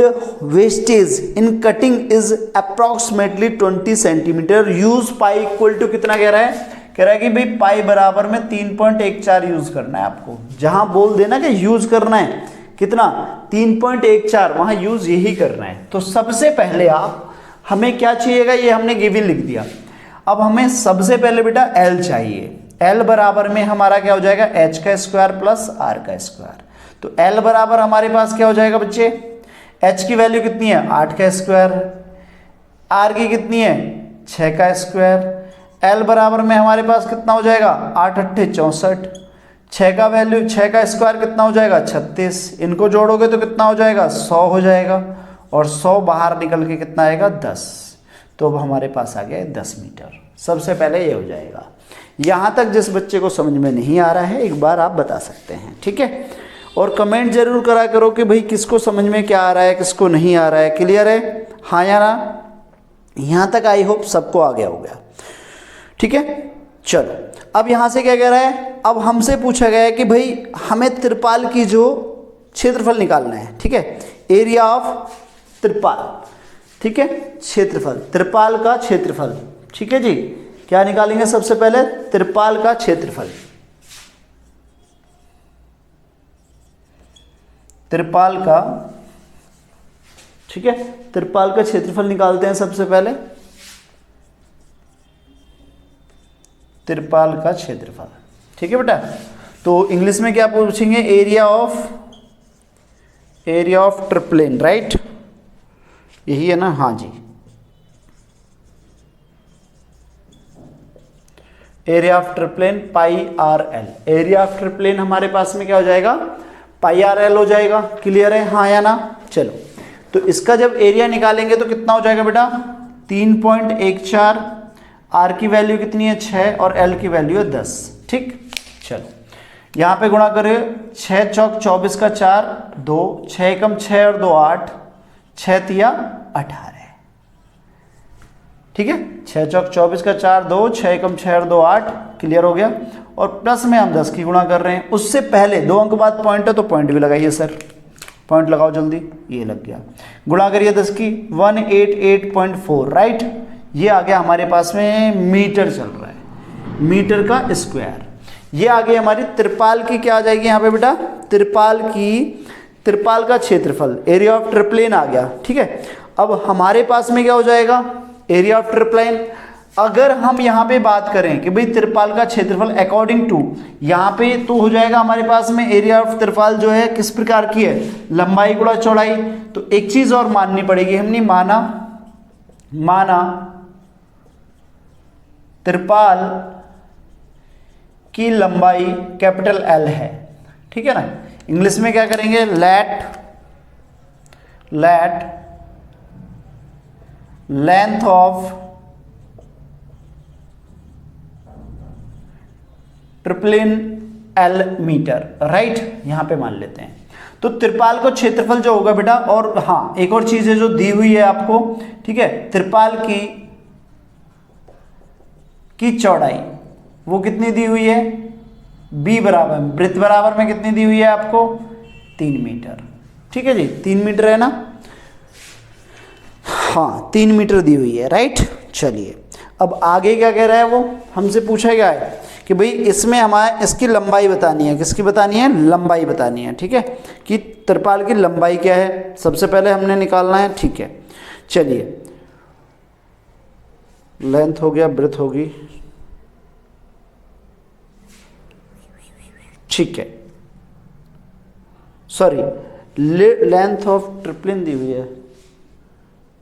wastage in cutting is approximately 20 centimeter. Use pi equal to कितना कह रहा है, कह रहा है कि भाई पाई बराबर में 3.14 यूज करना है आपको। जहां बोल देना कि यूज करना है कितना, 3.14, वहां यूज यही करना है। तो सबसे पहले आप हमें क्या चाहिएगा, ये हमने गिवन लिख दिया। अब हमें सबसे पहले बेटा L चाहिए, L बराबर में हमारा क्या हो जाएगा, h का स्क्वायर प्लस r का स्क्वायर। तो L बराबर हमारे पास क्या हो जाएगा बच्चे, h की वैल्यू कितनी है, 8 का स्क्वायर, r की कितनी है, 6 का स्क्वायर। L बराबर में हमारे पास कितना हो जाएगा, 8 8 64, 6 का वैल्यू, 6 का स्क्वायर कितना हो जाएगा, 36, इनको जोड़ोगे तो कितना हो जाएगा, 100 हो जाएगा, और 100 बाहर निकल के कितना आएगा, 10। तो अब हमारे पास आ गया 10 मीटर। सबसे पहले ये हो जाएगा। यहाँ तक जिस बच्चे को समझ में नहीं आ रहा है एक बार आप बता सकते हैं, ठीक है, और कमेंट जरूर करा करो कि भाई किसको समझ में क्या आ रहा है, किसको नहीं आ रहा है। क्लियर है, हाँ या ना, यहाँ तक आई होप सबको आ गया होगा, ठीक है। चलो अब यहां से क्या कह रहा है, अब हमसे पूछा गया है कि भाई हमें त्रिपाल की जो क्षेत्रफल निकालना है, ठीक है, एरिया ऑफ त्रिपाल, ठीक है, क्षेत्रफल, त्रिपाल का क्षेत्रफल, ठीक है जी, क्या निकालेंगे सबसे पहले? त्रिपाल का क्षेत्रफल। त्रिपाल का, ठीक है, त्रिपाल का क्षेत्रफल निकालते हैं सबसे पहले। त्रिपाल का क्षेत्रफल, ठीक है बेटा। तो इंग्लिश में क्या पूछेंगे? एरिया ऑफ ट्रिप्लेन, राइट, यही है ना? हाँ जी, area of tarpaulin pi are l. Area of tarpaulin हमारे पास में क्या हो जाएगा? पाई आर एल हो जाएगा। क्लियर है, हाँ या ना? चलो, तो इसका जब एरिया निकालेंगे तो कितना हो जाएगा बेटा? 3.14। आर की वैल्यू कितनी है? 6 और एल की वैल्यू है 10। ठीक, चलो यहाँ पे गुणा करें। 6 चौक 24 का 4, 2, 6 एकम 6 और 2 8, 6 तिया 18। ठीक है, 6 चौक 24 का 4, 2, 6 एकम 6 और 2 8। क्लियर हो गया। और प्लस में हम 10 की गुणा कर रहे हैं। उससे पहले 2 अंक बाद पॉइंट है तो पॉइंट भी लगाइए सर, पॉइंट लगाओ जल्दी। ये लग गया। गुणा करिए 10 की, 188.4, राइट। ये आ गया हमारे पास में, मीटर चल रहा है, मीटर का स्क्वायर। ये आ गई हमारी त्रिपाल की, क्या आ जाएगी यहाँ पे बेटा? त्रिपाल का क्षेत्रफल, एरिया ऑफ ट्रिप्लेन आ गया। ठीक है, अब हमारे पास में क्या हो जाएगा? Area of tarpaulin. अगर हम यहाँ पे बात करें कि भाई त्रिपाल का क्षेत्रफल अकॉर्डिंग टू, यहाँ पे तो हो जाएगा हमारे पास में एरिया ऑफ त्रिपाल जो है किस प्रकार की है? लंबाई गुणा चौड़ाई। तो एक चीज और माननी पड़ेगी, हमने माना त्रिपाल की लंबाई कैपिटल एल है। ठीक है ना? इंग्लिश में क्या करेंगे? Let length of tarpaulin l metre, right, यहां पे मान लेते हैं। तो त्रिपाल का क्षेत्रफल जो होगा बेटा, और हाँ एक और चीज है जो दी हुई है आपको, ठीक है, त्रिपाल की चौड़ाई वो कितनी दी हुई है? b बराबर, वृत्त बराबर में कितनी दी हुई है आपको? 3 मीटर। ठीक है जी, 3 मीटर है ना? हाँ 3 मीटर दी हुई है, राइट। चलिए अब आगे क्या कह रहा है वो, हमसे पूछा गया है कि भाई इसमें हमारे इसकी लंबाई बतानी है। किसकी बतानी है? लंबाई बतानी है। ठीक है, कि त्रिपाल की लंबाई क्या है सबसे पहले हमने निकालना है। ठीक है, चलिए, लेंथ हो गया, ब्रेथ होगी, ठीक है, सॉरी, लेंथ ऑफ ट्रिप्लेन दी हुई है,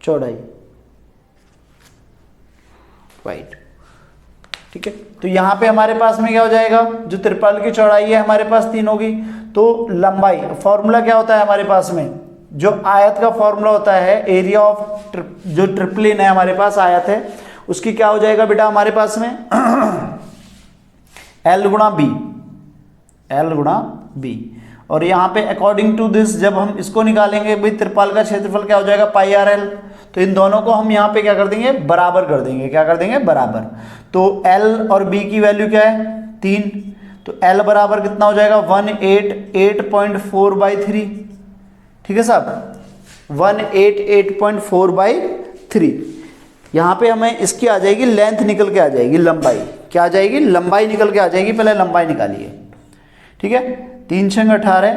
चौड़ाई, राइट। ठीक है, तो यहां पे हमारे पास में क्या हो जाएगा? जो त्रिपाल की चौड़ाई है हमारे पास 3 होगी, तो लंबाई, फॉर्मूला क्या होता है हमारे पास में? जो आयत का फॉर्मूला होता है, एरिया ऑफ जो ट्रिप्लेन है हमारे पास, आयत है, उसकी क्या हो जाएगा बेटा हमारे पास में? एल गुणा बी। और यहाँ पे अकॉर्डिंग टू दिस जब हम इसको निकालेंगे, भाई त्रिपाल का क्षेत्रफल क्या हो जाएगा? Pi R L. तो इन दोनों को हम यहाँ पे क्या कर देंगे? बराबर कर देंगे। क्या कर देंगे? बराबर। तो एल और बी की वैल्यू क्या है? 3। तो एल बराबर कितना हो जाएगा? 188.4/3। ठीक है साहब, 188.4/3। यहाँ पे हमें इसकी आ जाएगी लेंथ, निकल के आ जाएगी लंबाई। क्या आ जाएगी? लंबाई निकल के आ जाएगी। पहले लंबाई निकालिए। ठीक है, 3 6 18,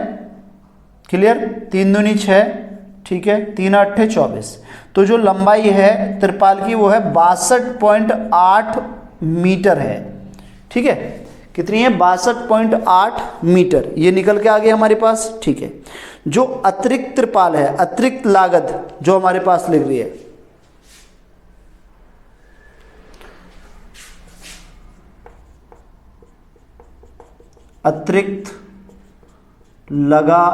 क्लियर, 3 दूनी 6, ठीक है, 3 8 24। तो जो लंबाई है त्रिपाल की वो है 62.8 मीटर है। ठीक है, कितनी है? 62.8 मीटर। ये निकल के आ गया हमारे पास। ठीक है, जो अतिरिक्त त्रिपाल है, अतिरिक्त लागत जो हमारे पास लिख रही है, अतिरिक्त लगा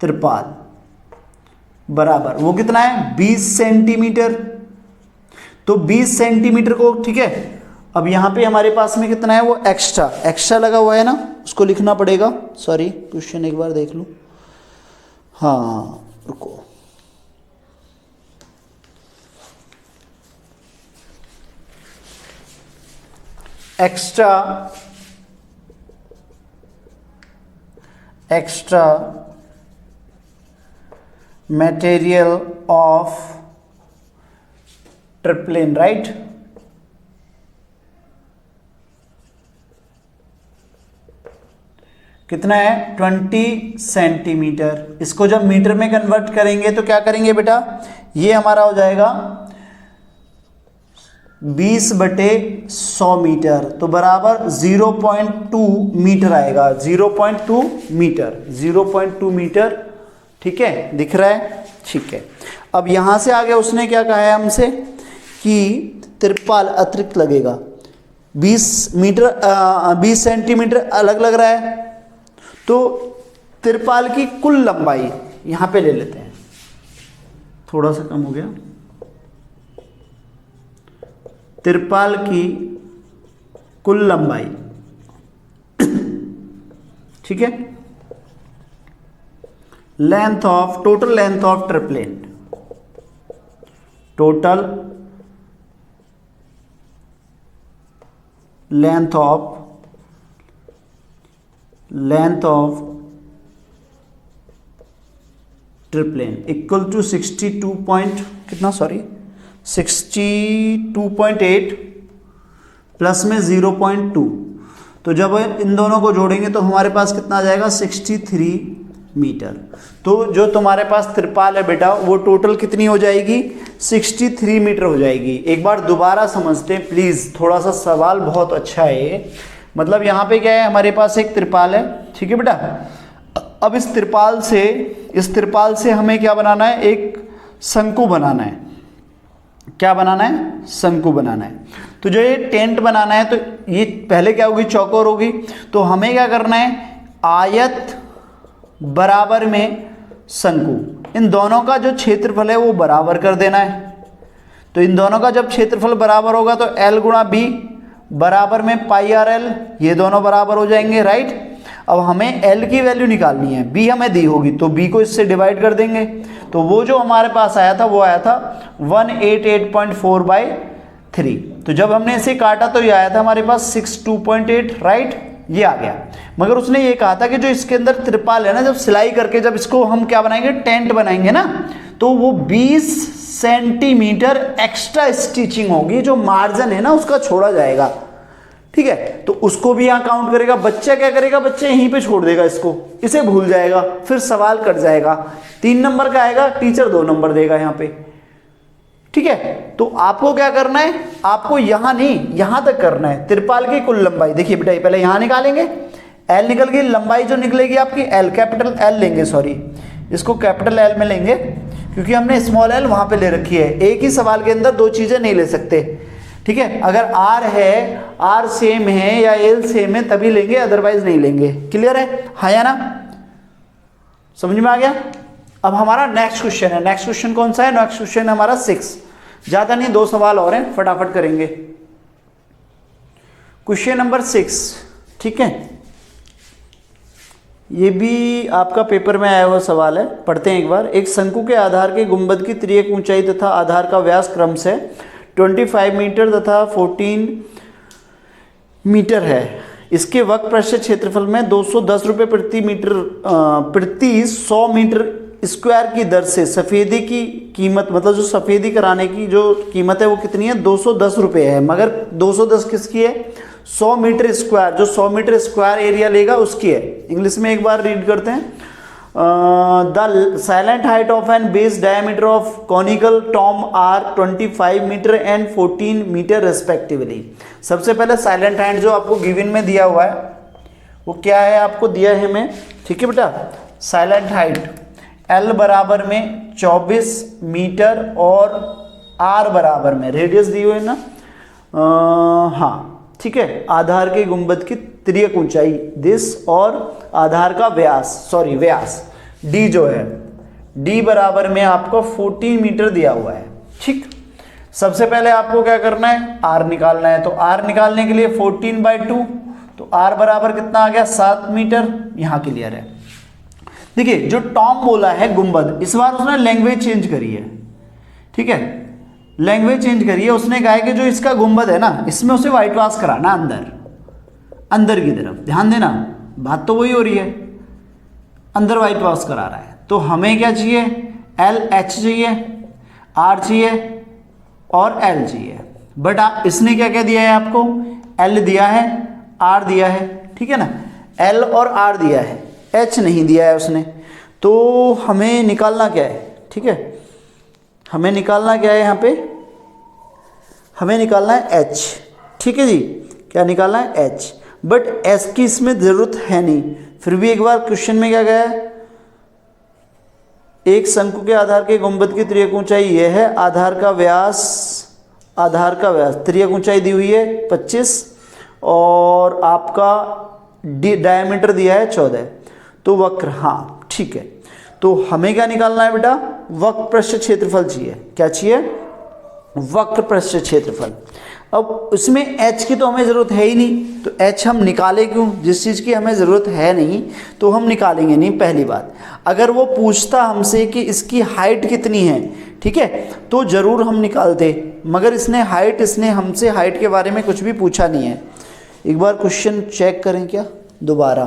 त्रिपाल बराबर, वो कितना है? 20 सेंटीमीटर। तो 20 सेंटीमीटर को, ठीक है, अब यहां पे हमारे पास में कितना है? वो एक्स्ट्रा लगा हुआ है ना, उसको लिखना पड़ेगा। सॉरी, क्वेश्चन एक बार देख लूं। हाँ रुको, एक्स्ट्रा मटेरियल ऑफ ट्रिप्लेन, राइट। कितना है 20 सेंटीमीटर। इसको जब मीटर में कन्वर्ट करेंगे तो क्या करेंगे बेटा, ये हमारा हो जाएगा 20/100 मीटर, तो बराबर 0.2 मीटर आएगा, 0.2 मीटर, 0.2 मीटर। ठीक है, दिख रहा है, ठीक है। अब यहां से आगे उसने क्या कहा है हमसे कि तिरपाल अतिरिक्त लगेगा 20 सेंटीमीटर अलग लग रहा है, तो तिरपाल की कुल लंबाई यहां पे ले लेते हैं, थोड़ा सा कम हो गया। तिरपाल की कुल लंबाई, ठीक है, total length of tarpaulin, total length of tarpaulin equal to 62.8 plus में 0.2, तो जब इन दोनों को जोड़ेंगे तो हमारे पास कितना आ जाएगा 63 मीटर। तो जो तुम्हारे पास तिरपाल है बेटा वो टोटल कितनी हो जाएगी 63 मीटर हो जाएगी। एक बार दोबारा समझते हैं प्लीज, थोड़ा सा सवाल बहुत अच्छा है। मतलब यहाँ पे क्या है, हमारे पास एक तिरपाल है, ठीक है बेटा। अब इस तिरपाल से हमें क्या बनाना है, एक शंकु बनाना है। क्या बनाना है, शंकु बनाना है। तो जो ये टेंट बनाना है तो ये पहले क्या होगी, चौकोर होगी। तो हमें क्या करना है, आयत बराबर में शंकु, इन दोनों का जो क्षेत्रफल है वो बराबर कर देना है। तो इन दोनों का जब क्षेत्रफल बराबर होगा तो L गुणा B बराबर में पाई आर एल, ये दोनों बराबर हो जाएंगे, राइट। अब हमें L की वैल्यू निकालनी है, B हमें दी होगी तो B को इससे डिवाइड कर देंगे। तो वो जो हमारे पास आया था वो आया था 188.4/3। तो जब हमने इसे काटा तो ये आया था हमारे पास 62.8, राइट, ये आ गया। मगर उसने ये कहा था कि जो इसके अंदर तिरपाल है ना, जब सिलाई करके जब इसको हम क्या बनाएंगे, टेंट बनाएंगे ना, तो वो 20 सेंटीमीटर एक्स्ट्रा स्टिचिंग होगी, जो मार्जिन है ना उसका छोड़ा जाएगा, ठीक है। तो उसको भी यहां काउंट करेगा। बच्चा क्या करेगा, बच्चा यहीं पे छोड़ देगा इसको, इसे भूल जाएगा, फिर सवाल कट जाएगा। 3 नंबर का आएगा, टीचर 2 नंबर देगा यहां पे, ठीक है। तो आपको क्या करना है, आपको यहां नहीं यहां तक करना है। तिरपाल की कुल लंबाई देखिए बेटा, पहले यहां निकालेंगे, L निकल गई, लंबाई जो निकलेगी आपकी L, कैपिटल L लेंगे, सॉरी इसको कैपिटल L में लेंगे क्योंकि हमने स्मॉल l वहां पे ले रखी है। एक ही सवाल के अंदर 2 चीजें नहीं ले सकते, ठीक है। अगर R है, R सेम है या L सेम है तभी लेंगे, अदरवाइज नहीं लेंगे। क्लियर है, हाँ या ना, समझ में आ गया। अब हमारा नेक्स्ट क्वेश्चन है। नेक्स्ट क्वेश्चन कौन सा है, नेक्स्ट क्वेश्चन हमारा 6, ज्यादा नहीं 2 सवाल और हैं, फटाफट करेंगे। क्वेश्चन नंबर 6, ठीक है, ये भी आपका पेपर में आया हुआ सवाल है, पढ़ते हैं एक बार। एक शंकु के आधार के गुंबद की तिर्यक ऊंचाई तथा आधार का व्यास क्रम से 25 मीटर तथा 14 मीटर है। इसके वक्र पृष्ठ क्षेत्रफल में 210 रुपये प्रति 100 मीटर स्क्वायर की दर से सफ़ेदी की कीमत, मतलब जो सफ़ेदी कराने की जो कीमत है वो कितनी है, 210 रुपये है। मगर 210 किसकी है, 100 मीटर स्क्वायर, जो 100 मीटर स्क्वायर एरिया लेगा उसकी है। इंग्लिश में एक बार रीड करते हैं। The slant height of an base diameter of conical tomb are 25 metre and 14 metre respectively. सबसे पहले साइलेंट हाइट जो आपको गिवन में दिया हुआ है वो क्या है, आपको दिया है हमें, ठीक है बेटा। साइलेंट हाइट L बराबर में 24 मीटर और R बराबर में, रेडियस दी हुई है ना, हाँ ठीक है। आधार के गुंबद की तिर्यक ऊंचाई दिस और आधार का व्यास, सॉरी व्यास D जो है, D बराबर में आपको 14 मीटर दिया हुआ है, ठीक। सबसे पहले आपको क्या करना है, R निकालना है। तो R निकालने के लिए 14/2, तो R बराबर कितना आ गया, 7 मीटर। यहाँ क्लियर है। देखिए जो टॉम बोला है गुंबद, इस बार उसने लैंग्वेज चेंज करी है, ठीक है, लैंग्वेज चेंज करी है। उसने कहा है कि जो इसका गुंबद है ना, इसमें उसे व्हाइट वॉश कराना अंदर की तरफ। ध्यान देना, बात तो वही हो रही है, अंदर व्हाइट वॉश करा रहा है। तो हमें क्या चाहिए, LH चाहिए, R चाहिए, और एल चाहिए। बट इसने क्या क्या दिया है आपको, एल दिया है, आर दिया है, ठीक है ना, एल और आर दिया है, एच नहीं दिया है उसने। तो हमें निकालना क्या है, ठीक है, हमें निकालना क्या है यहाँ पे, हमें निकालना है एच, ठीक है जी, क्या निकालना है एच। बट एस की इसमें ज़रूरत है नहीं, फिर भी एक बार क्वेश्चन में क्या गया है, एक शंकु के आधार के गुंबद की त्रियक ऊंचाई यह है, आधार का व्यास त्रियक ऊंचाई दी हुई है 25 और आपका डायमीटर दिया है 14। तो वक्र, हाँ ठीक है, तो हमें क्या निकालना है बेटा, वक्र पृष्ठ क्षेत्रफल चाहिए। क्या चाहिए, वक्र पृष्ठ क्षेत्रफल। अब उसमें h की तो हमें ज़रूरत है ही नहीं, तो h हम निकाले क्यों, जिस चीज़ की हमें ज़रूरत है नहीं तो हम निकालेंगे नहीं। पहली बात, अगर वो पूछता हमसे कि इसकी हाइट कितनी है, ठीक है, तो ज़रूर हम निकालते, मगर इसने हमसे हाइट के बारे में कुछ भी पूछा नहीं है। एक बार क्वेश्चन चेक करें क्या दोबारा,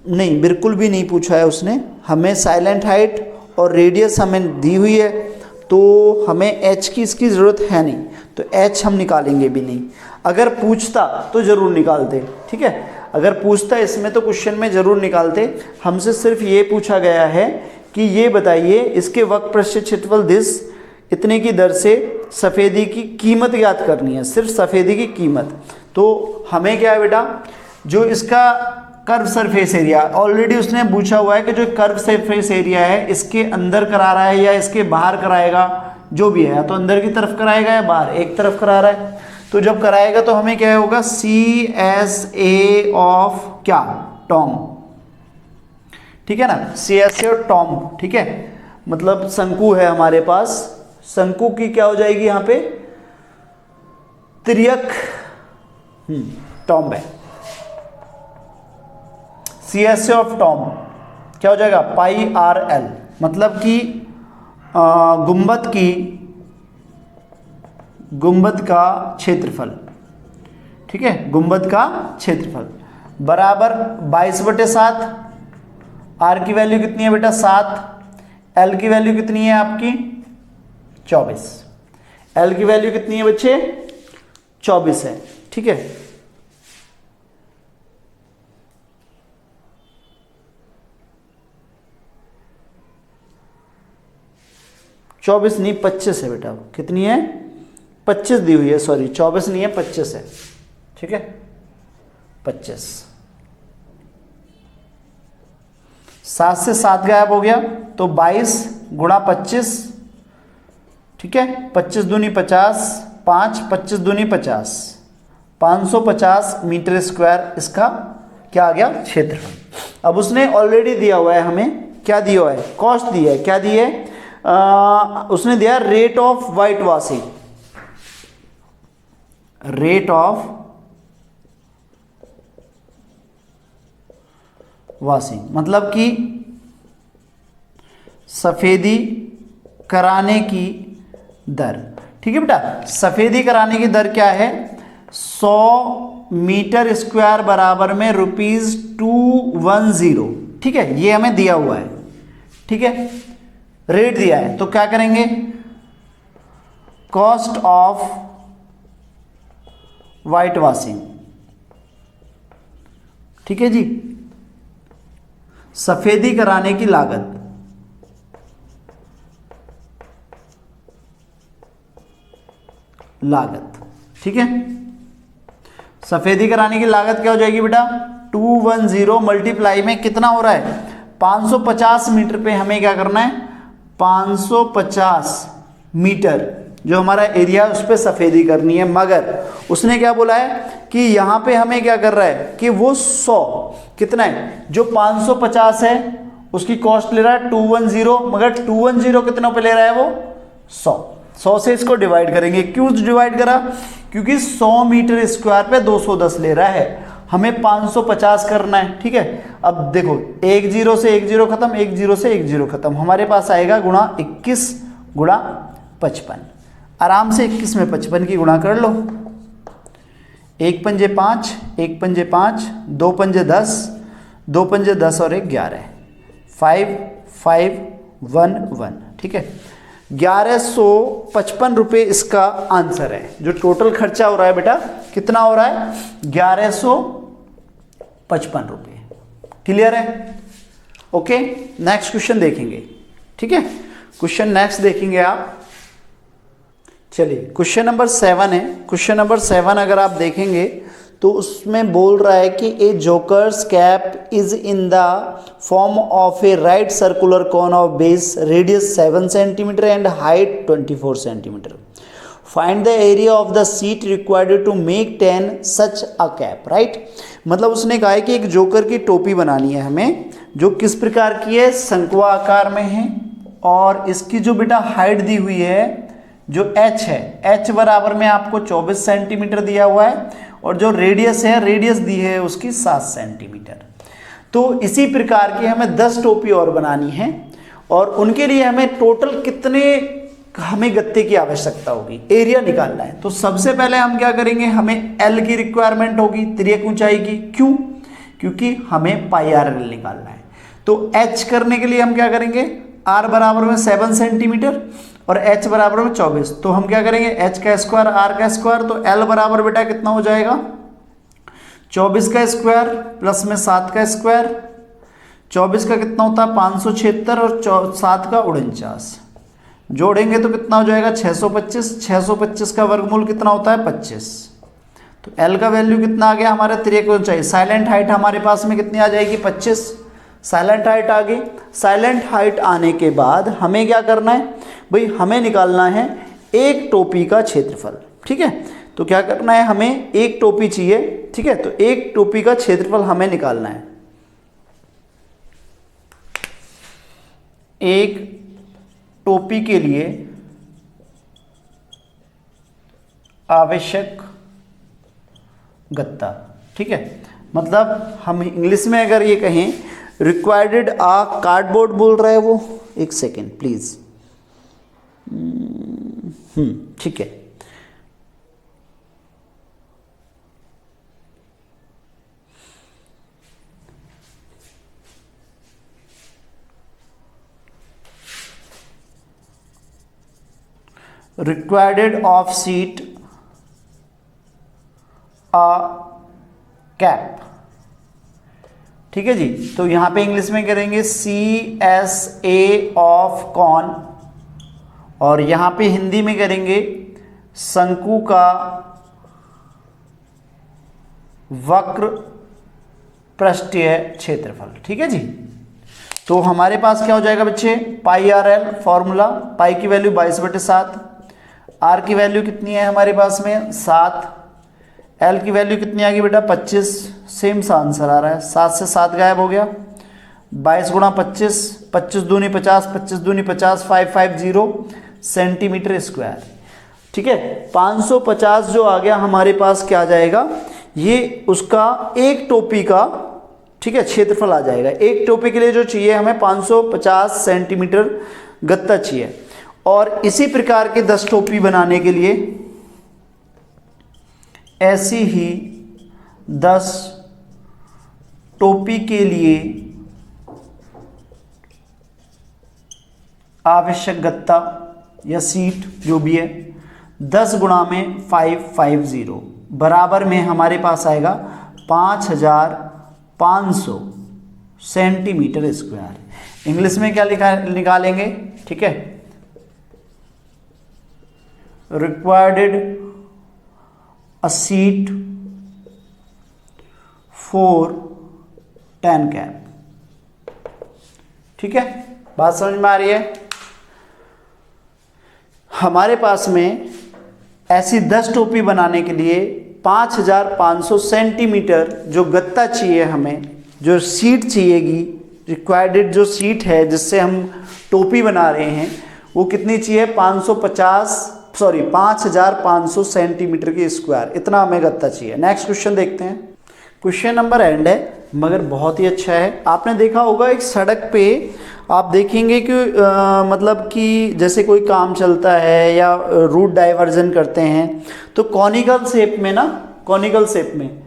नहीं बिल्कुल भी नहीं पूछा है उसने। हमें साइलेंट हाइट और रेडियस हमें दी हुई है, तो हमें h की इसकी ज़रूरत है नहीं, तो h हम निकालेंगे भी नहीं। अगर पूछता तो ज़रूर निकालते, ठीक है, अगर पूछता इसमें तो क्वेश्चन में ज़रूर निकालते। हमसे सिर्फ ये पूछा गया है कि ये बताइए इसके वक्र पृष्ठ क्षेत्रफल दिस इतने की दर से सफ़ेदी की कीमत ज्ञात करनी है, सिर्फ सफ़ेदी की कीमत। तो हमें क्या है बेटा, जो इसका कर्व सरफेस एरिया ऑलरेडी उसने पूछा हुआ है कि जो कर्व सरफेस एरिया है इसके अंदर करा रहा है या इसके बाहर कराएगा, जो भी है, तो अंदर की तरफ कराएगा या बाहर, एक तरफ करा रहा है। तो जब कराएगा तो हमें क्या होगा, सी एस ए ऑफ क्या, टॉम, ठीक है ना, सी एस ए और टॉम, ठीक है, मतलब शंकु है हमारे पास, शंकु की क्या हो जाएगी यहाँ पे, त्रियक टॉम है, C S A of tomb क्या हो जाएगा, पाई आर एल, मतलब कि गुंबद का क्षेत्रफल, ठीक है, गुंबद का क्षेत्रफल बराबर 22/7। आर की वैल्यू कितनी है बेटा 7, एल की वैल्यू कितनी है आपकी 24, एल की वैल्यू कितनी है बच्चे 24 है, ठीक है। चौबीस नहीं 25 है बेटा, कितनी है 25 दी हुई है, सॉरी 24 नहीं है 25 है, ठीक है 25। 7 से 7 गायब हो गया तो 22 गुणा 25, ठीक है, 25 दूनी 50, 5 25 दूनी 50, 550 मीटर स्क्वायर इसका क्या आ गया क्षेत्रफल। अब उसने ऑलरेडी दिया हुआ है, हमें क्या दिया हुआ है, कॉस्ट दी है, क्या दी है, उसने दिया rate of white washing, rate of washing मतलब कि सफेदी कराने की दर, ठीक है बेटा, सफेदी कराने की दर क्या है, 100 मीटर स्क्वायर बराबर में ₹210, ठीक है, ये हमें दिया हुआ है, ठीक है, रेट दिया है। तो क्या करेंगे, कॉस्ट ऑफ वाइट वॉशिंग, ठीक है जी, सफेदी कराने की लागत, ठीक है, सफेदी कराने की लागत क्या हो जाएगी बेटा 210 मल्टीप्लाई में कितना हो रहा है 550 मीटर पे हमें क्या करना है, 550 मीटर जो हमारा एरिया उस पर सफेदी करनी है। मगर उसने क्या बोला है कि यहाँ पे हमें क्या कर रहा है कि वो 100 कितना है, जो 550 है उसकी कॉस्ट ले रहा है 210, मगर 210 कितनों पे ले रहा है वो 100 से इसको डिवाइड करेंगे। क्यों डिवाइड करा, क्योंकि 100 मीटर स्क्वायर पे 210 ले रहा है, हमें 550 करना है, ठीक है। अब देखो 1 0 से 1 0 खत्म, 1 0 से 1 0 खत्म, हमारे पास आएगा गुणा 21 गुणा 55। आराम से 21 में 55 की गुणा कर लो, 1 पंजे 5, 1 पंजे 5, 2 पंजे 10, 2 पंजे 10 और 1 11, 5 5 1 1, ठीक है, 1155 रुपये इसका आंसर है। जो टोटल खर्चा हो रहा है बेटा कितना हो रहा है, 1155 रुपये। क्लियर है? ओके, नेक्स्ट क्वेश्चन देखेंगे। ठीक है, क्वेश्चन नेक्स्ट देखेंगे आप। चलिए क्वेश्चन नंबर 7 है। क्वेश्चन नंबर 7 अगर आप देखेंगे तो उसमें बोल रहा है कि a joker's cap is in the form of a right circular cone of base radius 7 centimetre and height 24 centimetre. Find the area of the sheet required to make 10 such a cap. Right, मतलब उसने कहा है कि एक जोकर की टोपी बनानी है हमें, जो किस प्रकार की है, शंकु आकार में है, और इसकी जो बेटा हाइट दी हुई है जो h है, h बराबर में आपको 24 सेंटीमीटर दिया हुआ है, और जो रेडियस है, रेडियस दी है उसकी 7 सेंटीमीटर। तो इसी प्रकार की हमें 10 टोपी और बनानी है, और उनके लिए हमें टोटल कितने हमें गत्ते की आवश्यकता होगी, एरिया निकालना है। तो सबसे पहले हम क्या करेंगे, हमें L की रिक्वायरमेंट होगी, तिर्यक ऊंचाई की। क्यों? क्योंकि हमें पाई आर एल निकालना है। तो h करने के लिए हम क्या करेंगे, r बराबर में 7 सेंटीमीटर और h बराबर में 24। तो हम क्या करेंगे, h का स्क्वायर r का स्क्वायर, तो L बराबर बेटा कितना हो जाएगा, 24 का स्क्वायर प्लस में 7 का स्क्वायर। 24 का कितना होता है 576 और 7 का 49, जोड़ेंगे तो कितना हो जाएगा 625। 625 का वर्गमूल कितना होता है 25। तो L का वैल्यू कितना आ गया हमारे तिर्यक ऊंचाई। साइलेंट हाइट हमारे पास में कितनी आ जाएगी 25। साइलेंट हाइट आ गई। साइलेंट हाइट आने के बाद हमें क्या करना है भाई, हमें निकालना है एक टोपी का क्षेत्रफल। ठीक है, तो क्या करना है, हमें एक टोपी चाहिए। ठीक है, तो एक टोपी का क्षेत्रफल हमें निकालना है। एक टोपी के लिए आवश्यक गत्ता। ठीक है, मतलब हम इंग्लिश में अगर ये कहें रिक्वायर्ड आ कार्डबोर्ड बोल रहा है वो, एक सेकेंड प्लीज। ठीक है, required of seat a cap. ठीक है जी, तो यहां पे इंग्लिश में करेंगे CSA ऑफ कॉन, और यहां पे हिंदी में करेंगे शंकु का वक्र पृष्ठीय क्षेत्रफल। ठीक है जी, तो हमारे पास क्या हो जाएगा बच्चे, पाई आर एल फॉर्मूला, पाई की वैल्यू 22/7, आर की वैल्यू कितनी है हमारे पास में 7, एल की वैल्यू कितनी आ गई बेटा 25। सेम सा आंसर आ रहा है, 7 से 7 गायब हो गया, 22 गुणा 25, 25 दूनी 50, 25 दूनी 50, 550 सेंटीमीटर स्क्वायर। ठीक है, 550 जो आ गया हमारे पास क्या आ जाएगा, ये उसका एक टोपी का, ठीक है, क्षेत्रफल आ जाएगा। एक टोपी के लिए जो चाहिए हमें 550 सेंटीमीटर गत्ता चाहिए। और इसी प्रकार के 10 टोपी बनाने के लिए ऐसी ही 10 टोपी के लिए आवश्यक गत्ता या सीट जो भी है 10 गुणा में 550 बराबर में हमारे पास आएगा 5500 सेंटीमीटर स्क्वायर। इंग्लिश में क्या निकालेंगे, ठीक है, required a seat for 10 cap. ठीक है, बात समझ में आ रही है। हमारे पास में ऐसी 10 टोपी बनाने के लिए 5500 सेंटीमीटर जो गत्ता चाहिए, हमें जो सीट चाहिएगी, रिक्वायर्ड जो सीट है जिससे हम टोपी बना रहे हैं वो कितनी चाहिए 5500 सेंटीमीटर की स्क्वायर, इतना हमें गत्ता चाहिए। नेक्स्ट क्वेश्चन देखते हैं। क्वेश्चन नंबर एंड है मगर बहुत ही अच्छा है। आपने देखा होगा एक सड़क पे आप देखेंगे कि मतलब कि जैसे कोई काम चलता है या रूट डाइवर्जन करते हैं तो कॉनिकल शेप में ना, कॉनिकल शेप में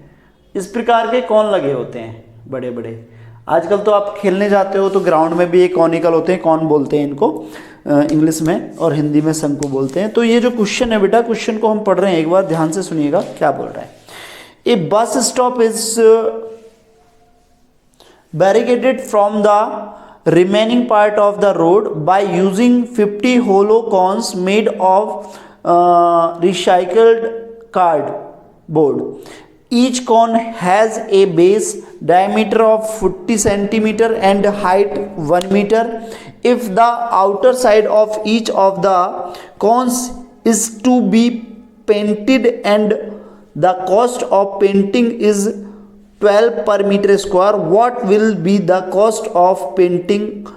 इस प्रकार के कॉन लगे होते हैं बड़े बड़े। आजकल तो आप खेलने जाते हो तो ग्राउंड में भी एक कॉनिकल होते हैं, कॉन बोलते हैं इनको, इंग्लिश में, और हिंदी में शंकु बोलते हैं। तो ये जो क्वेश्चन है बेटा, क्वेश्चन को हम पढ़ रहे हैं, एक बार ध्यान से सुनिएगा क्या बोल रहा है। A bus stop is barricaded from the remaining part of the road by using 50 hollow cones made of recycled cardboard. Each cone has a base diameter of 40 centimeter and height 1 meter. If the outer side of each of the cones is to be painted and the cost of painting is 12 per meter square, what will be the cost of painting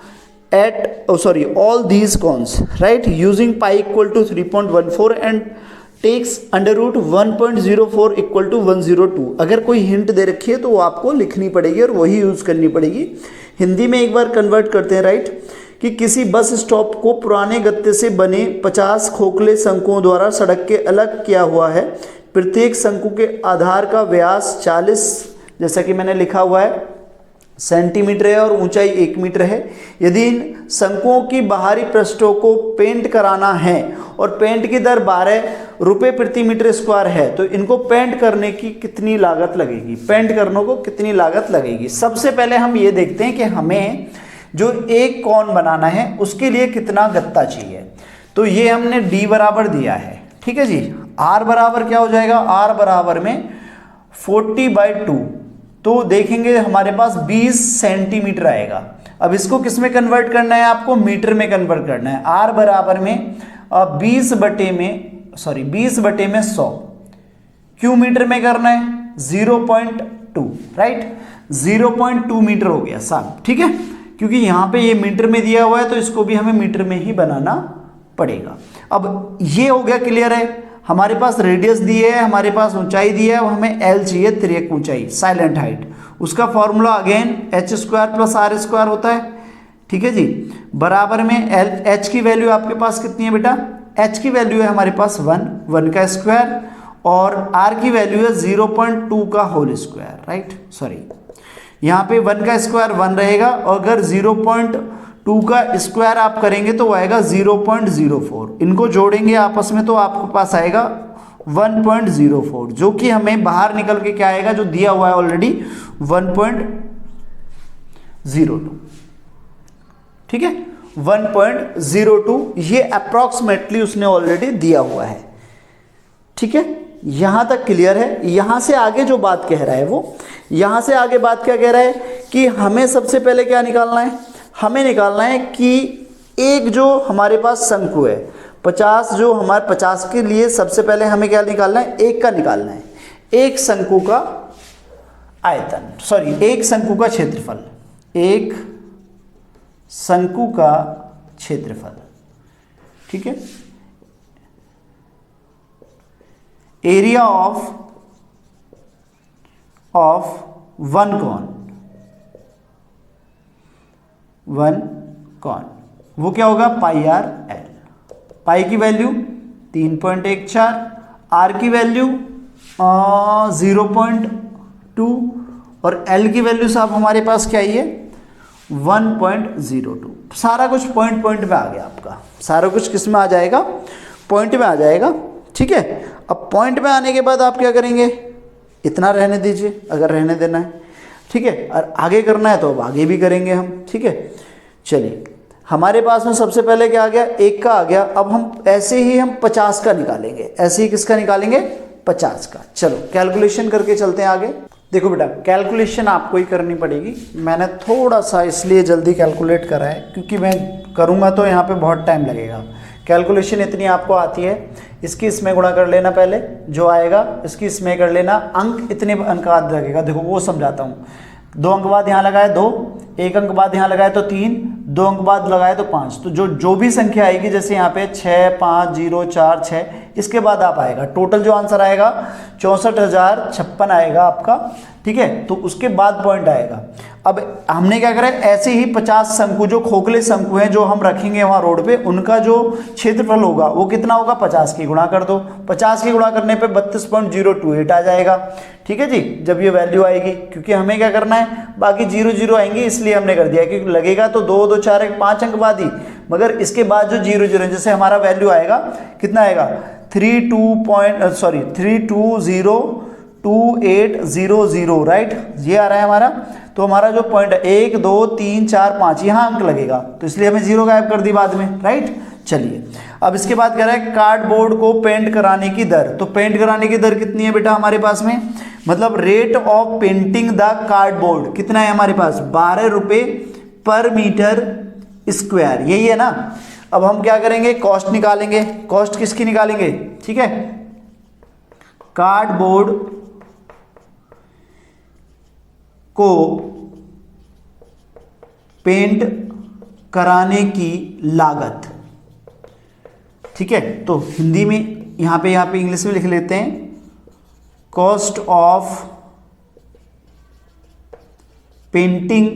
at all these cones, right? Using pi equal to 3.14 and takes under root 1.04 equal to 102. अगर कोई हिंट दे रखी है तो वो आपको लिखनी पड़ेगी और वही यूज करनी पड़ेगी। हिंदी में एक बार कन्वर्ट करते हैं, राइट? कि किसी बस स्टॉप को पुराने गत्ते से बने 50 खोखले शंकुओं द्वारा सड़क के अलग किया हुआ है। प्रत्येक शंकु के आधार का व्यास 40, जैसा कि मैंने लिखा हुआ है, सेंटीमीटर है और ऊंचाई 1 मीटर है। यदि इन शंकुओं की बाहरी पृष्ठों को पेंट कराना है और पेंट की दर 12 रुपये प्रति मीटर स्क्वायर है तो इनको पेंट करने की कितनी लागत लगेगी, पेंट करने को कितनी लागत लगेगी। सबसे पहले हम ये देखते हैं कि हमें जो एक कॉन बनाना है उसके लिए कितना गत्ता चाहिए। तो ये हमने डी बराबर दिया है, ठीक है जी। आर बराबर क्या हो जाएगा, आर बराबर में 40/2, तो देखेंगे हमारे पास 20 सेंटीमीटर आएगा। अब इसको किस में कन्वर्ट करना है, आपको मीटर में कन्वर्ट करना है। आर बराबर में 20 बटे में 100 क्यों मीटर में करना है, 0.2, राइट? 0.2 मीटर हो गया साहब, ठीक है। क्योंकि यहाँ पे ये मीटर में दिया हुआ है तो इसको भी हमें मीटर में ही बनाना पड़ेगा। अब ये हो गया, क्लियर है। हमारे पास रेडियस दी है, हमारे पास ऊंचाई दी है, अब हमें एल चाहिए, तिर्यक ऊंचाई, साइलेंट हाइट। उसका फॉर्मूला अगेन h² + r² होता है, ठीक है जी। बराबर में एल, एच की वैल्यू आपके पास कितनी है बेटा, एच की वैल्यू है हमारे पास 1 का स्क्वायर, और आर की वैल्यू है 0.2 का होल स्क्वायर, राइट? सॉरी, यहाँ पे 1 का स्क्वायर 1 रहेगा, और अगर 0.2 का स्क्वायर आप करेंगे तो आएगा 0.04। इनको जोड़ेंगे आपस में तो आपके पास आएगा 1.04, जो कि हमें बाहर निकल के क्या आएगा, जो दिया हुआ है ऑलरेडी 1.02, ठीक है। 1.02 ये अप्रॉक्सीमेटली उसने ऑलरेडी दिया हुआ है, ठीक है। यहां तक क्लियर है। यहां से आगे जो बात कह रहा है वो, यहां से आगे बात क्या कह रहा है कि हमें सबसे पहले क्या निकालना है, हमें निकालना है कि एक जो हमारे पास शंकु है 50, जो हमारे 50 के लिए सबसे पहले हमें क्या निकालना है, एक का निकालना है, एक शंकु का आयतन, एक शंकु का क्षेत्रफल, एक शंकु का क्षेत्रफल, ठीक है। एरिया ऑफ वन कॉन, वो क्या होगा, πr l। पाई की वैल्यू 3.14, आर की वैल्यू 0.2, और एल की वैल्यू साहब हमारे पास क्या ही है, 1.02। सारा कुछ पॉइंट में आ गया आपका, सारा कुछ किस में आ जाएगा, पॉइंट में आ जाएगा, ठीक है। अब पॉइंट में आने के बाद आप क्या करेंगे, इतना रहने दीजिए अगर रहने देना है, ठीक है, और आगे करना है तो अब आगे भी करेंगे हम, ठीक है। चलिए, हमारे पास में सबसे पहले क्या आ गया, एक का आ गया। अब हम ऐसे ही हम 50 का निकालेंगे, ऐसे ही किसका निकालेंगे, 50 का। चलो कैलकुलेशन करके चलते हैं आगे। देखो बेटा, कैलकुलेशन आपको ही करनी पड़ेगी। मैंने थोड़ा सा इसलिए जल्दी कैलकुलेट करा है क्योंकि मैं करूँगा तो यहाँ पे बहुत टाइम लगेगा। कैलकुलेशन इतनी आपको आती है, इसकी इसमें गुणा कर लेना पहले, जो आएगा इसकी इसमें कर लेना, अंक इतने अंक बाद लगेगा। देखो वो समझाता हूँ, 2 अंक बाद यहाँ लगाए 2, 1 अंक बाद यहाँ लगाए तो 3, 2 अंक बाद लगाए तो 5। तो जो भी संख्या आएगी, जैसे यहाँ पे 6, 5, 0, 4, 6, इसके बाद आप आएगा टोटल जो आंसर आएगा 64,056 आएगा आपका, ठीक है। तो उसके बाद पॉइंट आएगा। अब हमने क्या करा है, ऐसे ही 50 शंकु, जो खोखले शंकु हैं जो हम रखेंगे वहाँ रोड पे, उनका जो क्षेत्रफल होगा वो कितना होगा, 50 की गुणा कर दो। 50 की गुणा करने पे 32.028 आ जाएगा, ठीक है जी, जब ये वैल्यू आएगी। क्योंकि हमें क्या करना है, बाकी 0 0 आएंगे इसलिए हमने कर दिया, क्योंकि लगेगा तो 2 2 4 1 5 अंक बाद ही मगर इसके बाद जो 0 0 जैसे हमारा वैल्यू आएगा कितना आएगा 32.2800 राइट, ये आ रहा है हमारा। तो हमारा जो पॉइंट है 1 2 3 4 5 यहाँ अंक लगेगा, तो इसलिए हमें 0 गायब कर दी बाद में, राइट। चलिए अब इसके बाद कह रहा है कार्डबोर्ड को पेंट कराने की दर। तो पेंट कराने की दर कितनी है बेटा हमारे पास में, मतलब rate of painting the cardboard कितना है हमारे पास 12 रुपए पर मीटर स्क्वायर, यही है ना। अब हम क्या करेंगे, कॉस्ट निकालेंगे। कॉस्ट किसकी निकालेंगे, ठीक है, कार्डबोर्ड को पेंट कराने की लागत, ठीक है। तो हिंदी में यहां पे इंग्लिश में लिख लेते हैं, कॉस्ट ऑफ पेंटिंग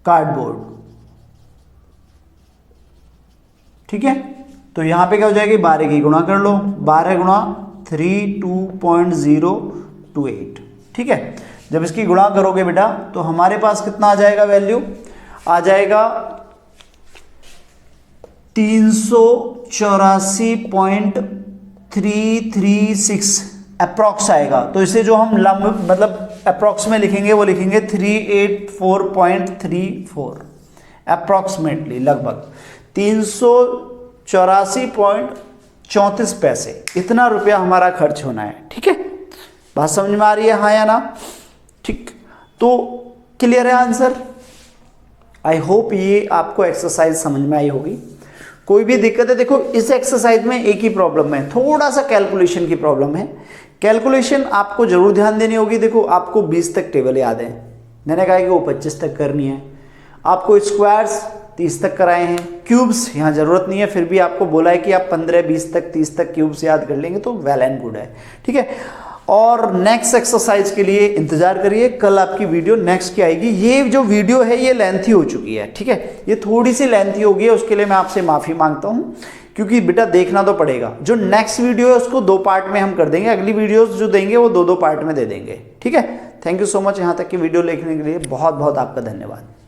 कार्डबोर्ड, ठीक है। तो यहां पे क्या हो जाएगी, 12 की गुणा कर लो, 12 गुणा 32.028, ठीक है। जब इसकी गुणा करोगे बेटा तो हमारे पास कितना आ जाएगा, वैल्यू आ जाएगा 384.336 अप्रॉक्स आएगा। तो इसे जो हम मतलब अप्रॉक्स में लिखेंगे वो लिखेंगे 384.34 अप्रॉक्सीमेटली, लगभग 384.34 पैसे, इतना रुपया हमारा खर्च होना है, ठीक है। बात समझ में आ रही है, हाँ या ना, ठीक। तो क्लियर है आंसर। आई होप ये आपको एक्सरसाइज समझ में आई होगी। कोई भी दिक्कत है, देखो इस एक्सरसाइज में एक ही प्रॉब्लम है, थोड़ा सा कैलकुलेशन की प्रॉब्लम है। कैलकुलेशन आपको जरूर ध्यान देनी होगी। देखो आपको 20 तक टेबल याद है, मैंने कहा कि वो 25 तक करनी है। आपको स्क्वायर्स 30 तक कराए हैं, क्यूब्स यहाँ जरूरत नहीं है, फिर भी आपको बोला है कि आप 15 20 तक 30 तक क्यूब्स याद कर लेंगे तो वेल एंड गुड है, ठीक है। और नेक्स्ट एक्सरसाइज के लिए इंतजार करिए, कल आपकी वीडियो नेक्स्ट की आएगी। ये जो वीडियो है ये लेंथी हो चुकी है, ठीक है, ये थोड़ी सी लेंथी हो गई है, उसके लिए मैं आपसे माफी मांगता हूँ, क्योंकि बेटा देखना तो पड़ेगा। जो नेक्स्ट वीडियो है उसको 2 पार्ट में हम कर देंगे, अगली वीडियोस जो देंगे वो 2 पार्ट में दे देंगे, ठीक है। थैंक यू सो मच, यहाँ तक की वीडियो देखने के लिए बहुत बहुत आपका धन्यवाद।